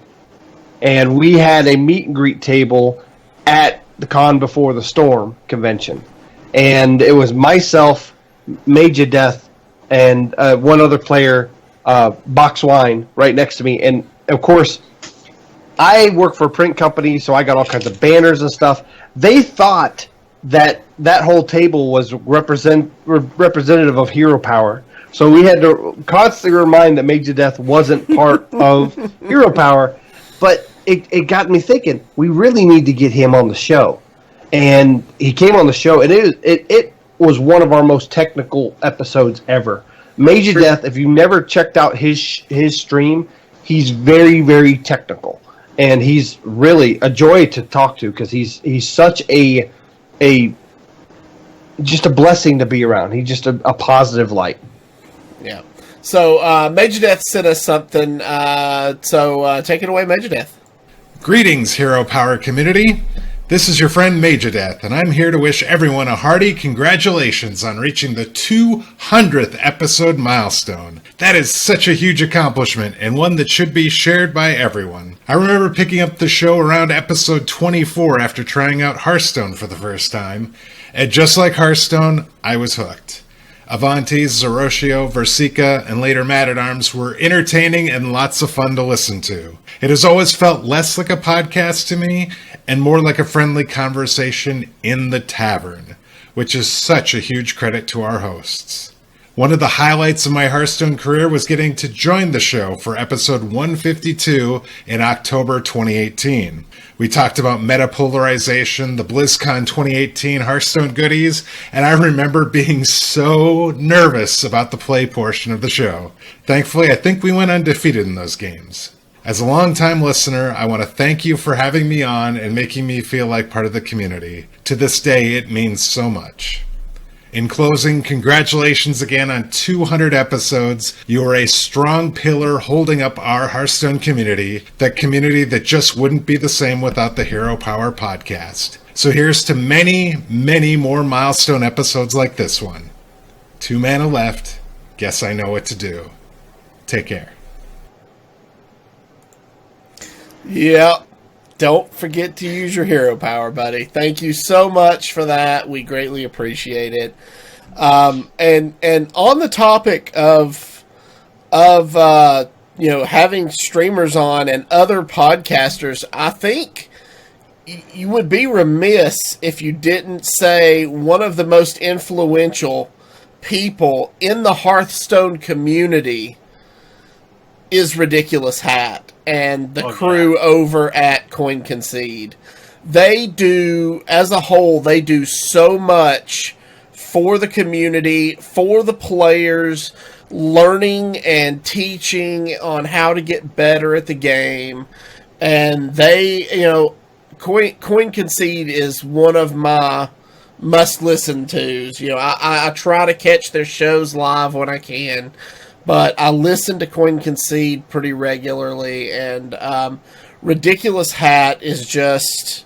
And we had a meet and greet table at the Con Before the Storm convention. And it was myself, Major Death, and one other player, Box Wine, right next to me. And, of course, I work for a print company, so I got all kinds of banners and stuff. They thought that whole table was representative of Hero Power. So we had to constantly remind that Major Death wasn't part of Hero Power. But it got me thinking, we really need to get him on the show. And he came on the show, and it was one of our most technical episodes ever. Major Death, if you never checked out his stream, he's very, very technical. And he's really a joy to talk to because he's such a just a blessing to be around. He's just a positive light. Yeah. So Major Death sent us something. So take it away, Major Death. Greetings, Hero Power community. This is your friend Major Death, and I'm here to wish everyone a hearty congratulations on reaching the 200th episode milestone. That is such a huge accomplishment, and one that should be shared by everyone. I remember picking up the show around episode 24 after trying out Hearthstone for the first time, and just like Hearthstone, I was hooked. Avanties, Zerotio, Virsica, and later Man-at-Arms were entertaining and lots of fun to listen to. It has always felt less like a podcast to me and more like a friendly conversation in the tavern, which is such a huge credit to our hosts. One of the highlights of my Hearthstone career was getting to join the show for episode 152 in October 2018. We talked about metapolarization, the BlizzCon 2018 Hearthstone goodies, and I remember being so nervous about the play portion of the show. Thankfully, I think we went undefeated in those games. As a longtime listener, I want to thank you for having me on and making me feel like part of the community. To this day, it means so much. In closing, congratulations again on 200 episodes. You are a strong pillar holding up our Hearthstone community, that community that just wouldn't be the same without the Hero Power podcast. So here's to many, many more milestone episodes like this one. 2 mana left. Guess I know what to do. Take care. Yeah. Don't forget to use your hero power, buddy. Thank you so much for that. We greatly appreciate it. And on the topic of having streamers on and other podcasters, I think you would be remiss if you didn't say one of the most influential people in the Hearthstone community is Ridiculous Hat and the crew over at Coin Concede. They do, as a whole, they do so much for the community, for the players, learning and teaching on how to get better at the game. And they, Coin Concede is one of my must-listen tos. I try to catch their shows live when I can, but I listen to Coin Concede pretty regularly, and Ridiculous Hat is just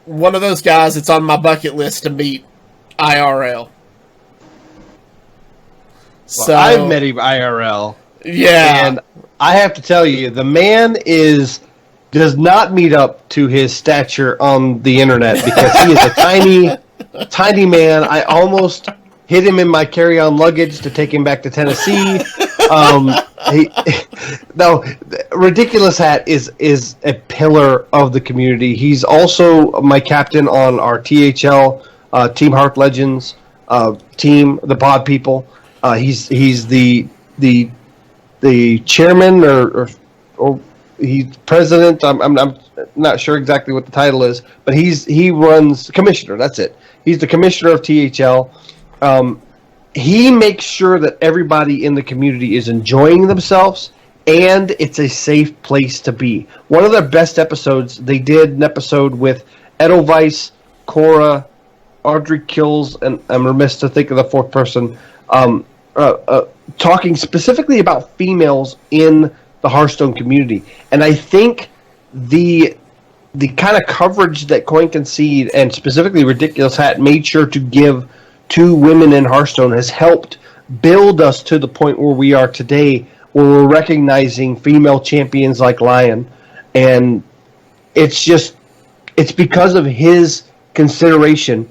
one of those guys that's on my bucket list to meet IRL. So I've met him IRL. Yeah. And I have to tell you, the man does not meet up to his stature on the internet because he is a tiny man. I almost hit him in my carry-on luggage to take him back to Tennessee. Ridiculous Hat is a pillar of the community. He's also my captain on our THL Team Hearth Legends team, the Pod People. He's the chairman or he's president. I'm not sure exactly what the title is, but he runs commissioner. That's it. He's the commissioner of THL. He makes sure that everybody in the community is enjoying themselves and it's a safe place to be. One of their best episodes, they did an episode with Edelweiss, Cora, Audrey Kills, and I'm remiss to think of the fourth person, talking specifically about females in the Hearthstone community. And I think the kind of coverage that Coin Concede and specifically Ridiculous Hat made sure to give to women in Hearthstone has helped build us to the point where we are today, where we're recognizing female champions like Lion. And it's because of his consideration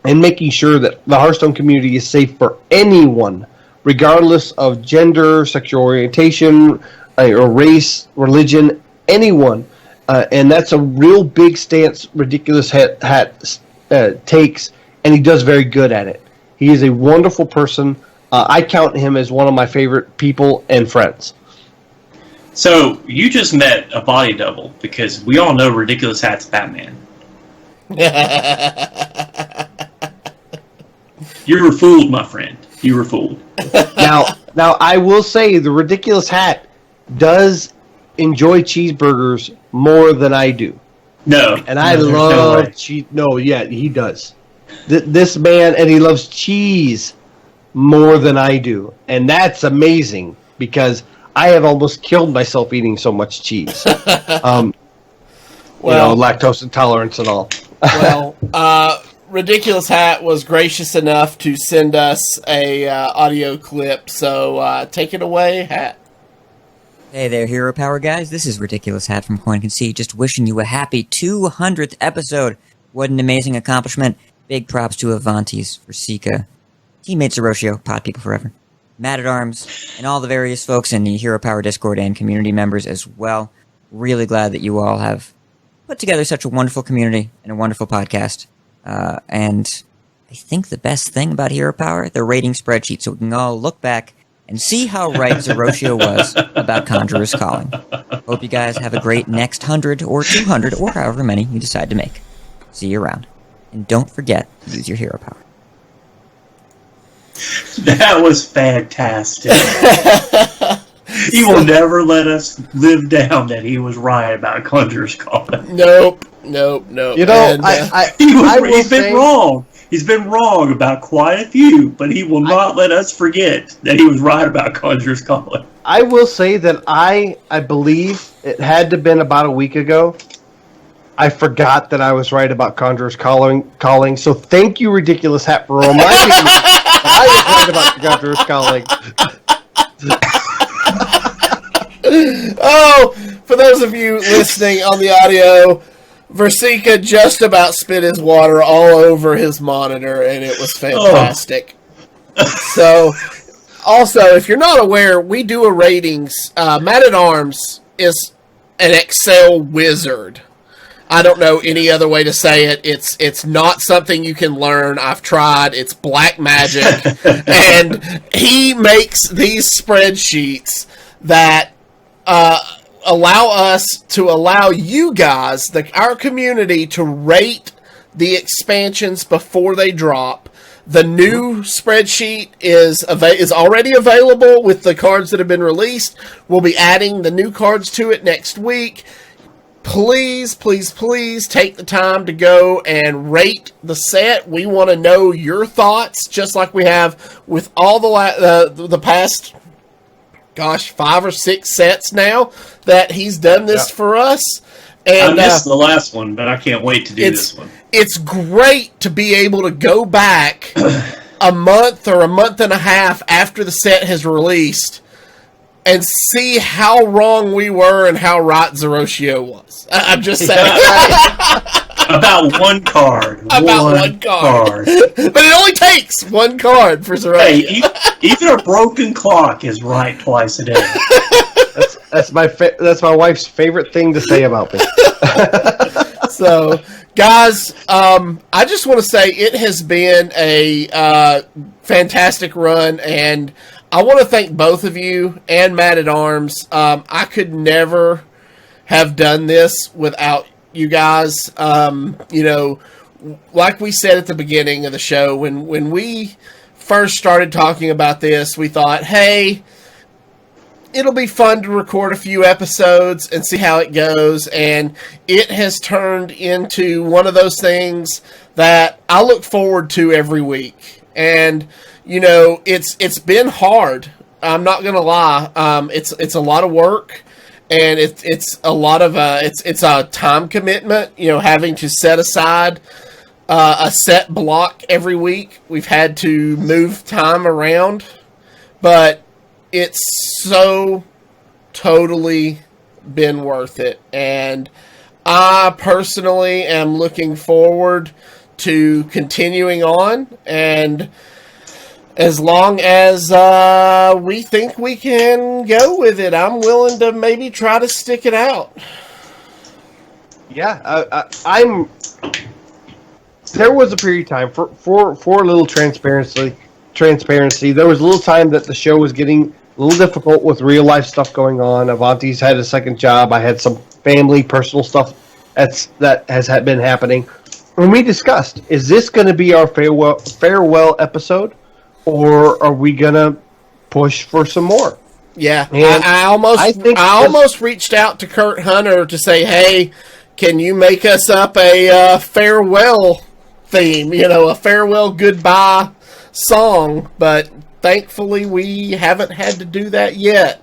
and making sure that the Hearthstone community is safe for anyone, regardless of gender, sexual orientation, or race, religion, anyone. And that's a real big stance Ridiculous Hat takes, and he does very good at it. He is a wonderful person. I count him as one of my favorite people and friends. So, you just met a body double, because we all know Ridiculous Hat's Batman. You were fooled, my friend. You were fooled. Now, I will say the Ridiculous Hat does enjoy cheeseburgers more than I do. No. And I love cheese. No, yeah, he does. This man, and he loves cheese more than I do. And that's amazing because I have almost killed myself eating so much cheese. Lactose intolerance and all. Ridiculous Hat was gracious enough to send us a audio clip, so take it away, Hat. Hey there, Hero Power guys. This is Ridiculous Hat from Coin Concede, just wishing you a happy 200th episode. What an amazing accomplishment. Big props to Avanties, Virsica, Teammates Zerotio, Pod People Forever, Mad at Arms, and all the various folks in the Hero Power Discord and community members as well. Really glad that you all have put together such a wonderful community and a wonderful podcast. And I think the best thing about Hero Power, the rating spreadsheet, so we can all look back and see how right Zerotio was about Conjurer's Calling. Hope you guys have a great next 100 or 200 or however many you decide to make. See you around. And don't forget to use your hero power. That was fantastic. He will never let us live down that he was right about Conjurer's Calling. Nope. You know, He's been wrong. He's been wrong about quite a few, but he will not let us forget that he was right about Conjurer's Calling. I will say that I believe it had to have been about a week ago. I forgot that I was right about Conjurer's Calling. So thank you, Ridiculous Hat, for reminding me that I was right about Conjurer's Calling. Oh, for those of you listening on the audio, Virsica just about spit his water all over his monitor, and it was fantastic. So, also, if you're not aware, we do a ratings. Matt at Arms is an Excel wizard. I don't know any other way to say it. It's not something you can learn. I've tried. It's black magic. And he makes these spreadsheets that allow you guys, our community, to rate the expansions before they drop. The new spreadsheet is already available with the cards that have been released. We'll be adding the new cards to it next week. Please, please, please take the time to go and rate the set. We want to know your thoughts, just like we have with all the past, 5 or 6 sets now that he's done this for us. And I missed the last one, but I can't wait to do this one. It's great to be able to go back a month or a month and a half after the set has released and see how wrong we were and how right Zerotio was. I'm just saying. About one card. About one card. But it only takes one card for Zerotio. Hey, even a broken clock is right twice a day. That's my wife's favorite thing to say about me. So, guys, I just want to say it has been a fantastic run, and I want to thank both of you and Matt at Arms. I could never have done this without you guys. Like we said at the beginning of the show, when we first started talking about this, we thought, hey, it'll be fun to record a few episodes and see how it goes, and it has turned into one of those things that I look forward to every week. And it's been hard. I'm not gonna lie. It's a lot of work, and it's a lot of it's a time commitment. Having to set aside a set block every week. We've had to move time around, but it's so totally been worth it. And I personally am looking forward to continuing on, and as long as we think we can go with it, I'm willing to maybe try to stick it out. Yeah, I'm. There was a period of time for a little transparency. There was a little time that the show was getting a little difficult with real life stuff going on. Avanties had a second job. I had some family, personal stuff that has been happening. When we discussed, is this going to be our farewell episode, or are we going to push for some more? Yeah, I almost reached out to Kurt Hunter to say, hey, can you make us up a farewell theme, a farewell goodbye song, but thankfully we haven't had to do that yet.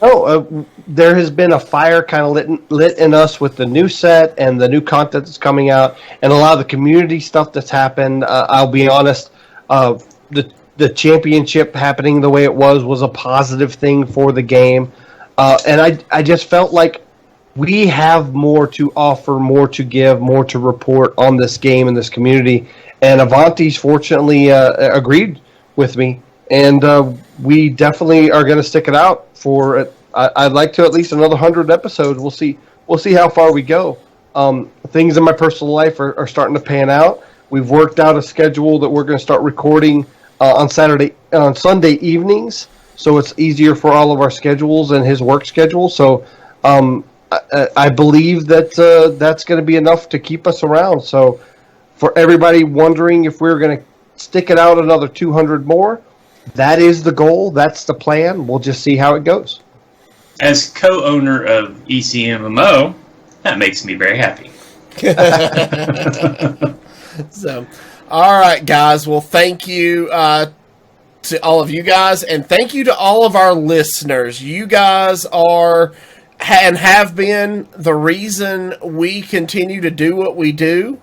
No, there has been a fire kind of lit in us with the new set and the new content that's coming out, and a lot of the community stuff that's happened. I'll be honest, the championship happening the way it was a positive thing for the game, and I just felt like we have more to offer, more to give, more to report on this game and this community. And Avanties fortunately agreed with me, and we definitely are going to stick it out for. I'd like to at least another 100 episodes. We'll see how far we go. Things in my personal life are starting to pan out. We've worked out a schedule that we're going to start recording on Sunday evenings, so it's easier for all of our schedules and his work schedule. So I believe that that's going to be enough to keep us around. So for everybody wondering if we're going to stick it out another 200 more, that is the goal. That's the plan. We'll just see how it goes. As co-owner of ECMMO, that makes me very happy. So, all right, guys. Well, thank you to all of you guys, and thank you to all of our listeners. You guys are and have been the reason we continue to do what we do.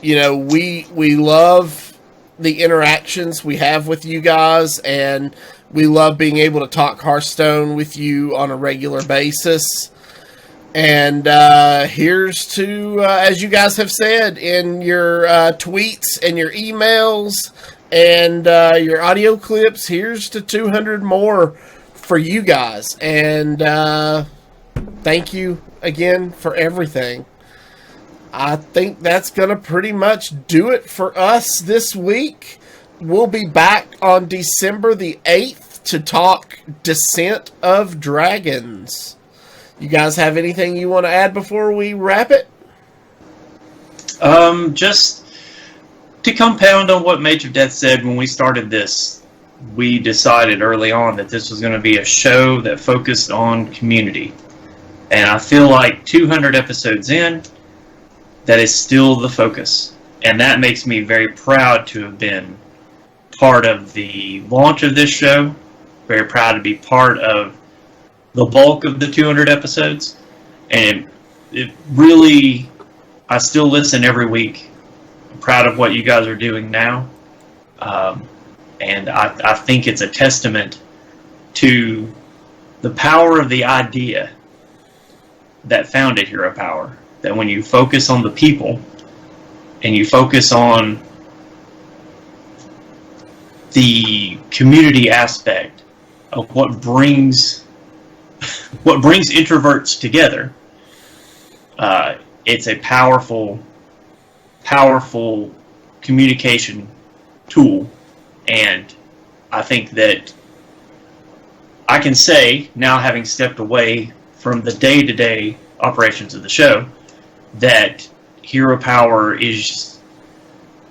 We love the interactions we have with you guys, and we love being able to talk Hearthstone with you on a regular basis. And here's to, as you guys have said in your tweets and your emails and your audio clips, here's to 200 more for you guys. And thank you again for everything. I think that's going to pretty much do it for us this week. We'll be back on December the 8th to talk Descent of Dragons. You guys have anything you want to add before we wrap it? Just to compound on what Major Death said when we started this, we decided early on that this was going to be a show that focused on community. And I feel like 200 episodes in, that is still the focus. And that makes me very proud to have been part of the launch of this show. Very proud to be part of the bulk of the 200 episodes. And it really, I still listen every week. I'm proud of what you guys are doing now. And I think it's a testament to the power of the idea that founded Hero Power. That when you focus on the people and you focus on the community aspect of what brings introverts together, it's a powerful communication tool. And I think that I can say, now having stepped away from the day-to-day operations of the show, that Hero Power is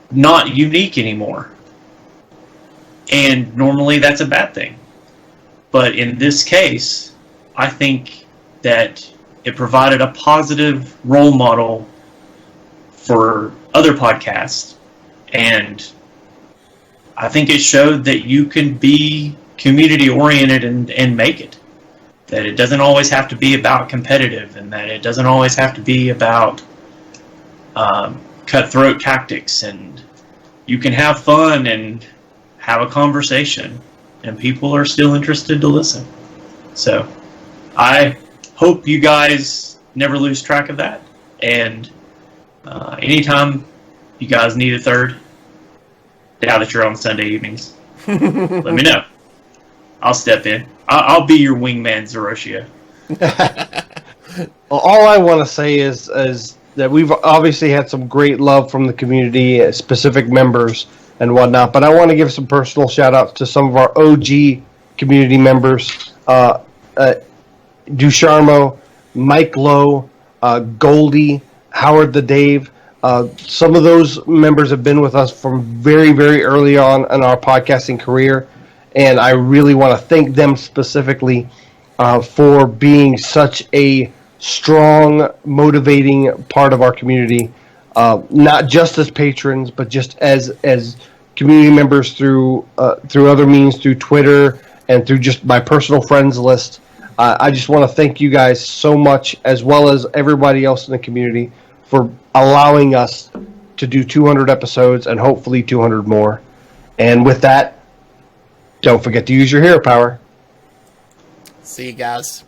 not unique anymore. And normally that's a bad thing. But in this case, I think that it provided a positive role model for other podcasts. And I think it showed that you can be community-oriented and make it. That it doesn't always have to be about competitive, and that it doesn't always have to be about cutthroat tactics, and you can have fun and have a conversation, and people are still interested to listen. So I hope you guys never lose track of that, and anytime you guys need a third, now that you're on Sunday evenings, let me know. I'll step in. I'll be your wingman, Zerotio. Well, all I want to say is that we've obviously had some great love from the community, specific members and whatnot, but I want to give some personal shout-outs to some of our OG community members, Dusharmo, Mike Lowe, Goldie, Howard the Dave. Some of those members have been with us from very, very early on in our podcasting career. And I really want to thank them specifically for being such a strong, motivating part of our community, not just as patrons, but just as community members through other means, through Twitter and through just my personal friends list. I just want to thank you guys so much, as well as everybody else in the community, for allowing us to do 200 episodes and hopefully 200 more. And with that, don't forget to use your hero power. See you guys.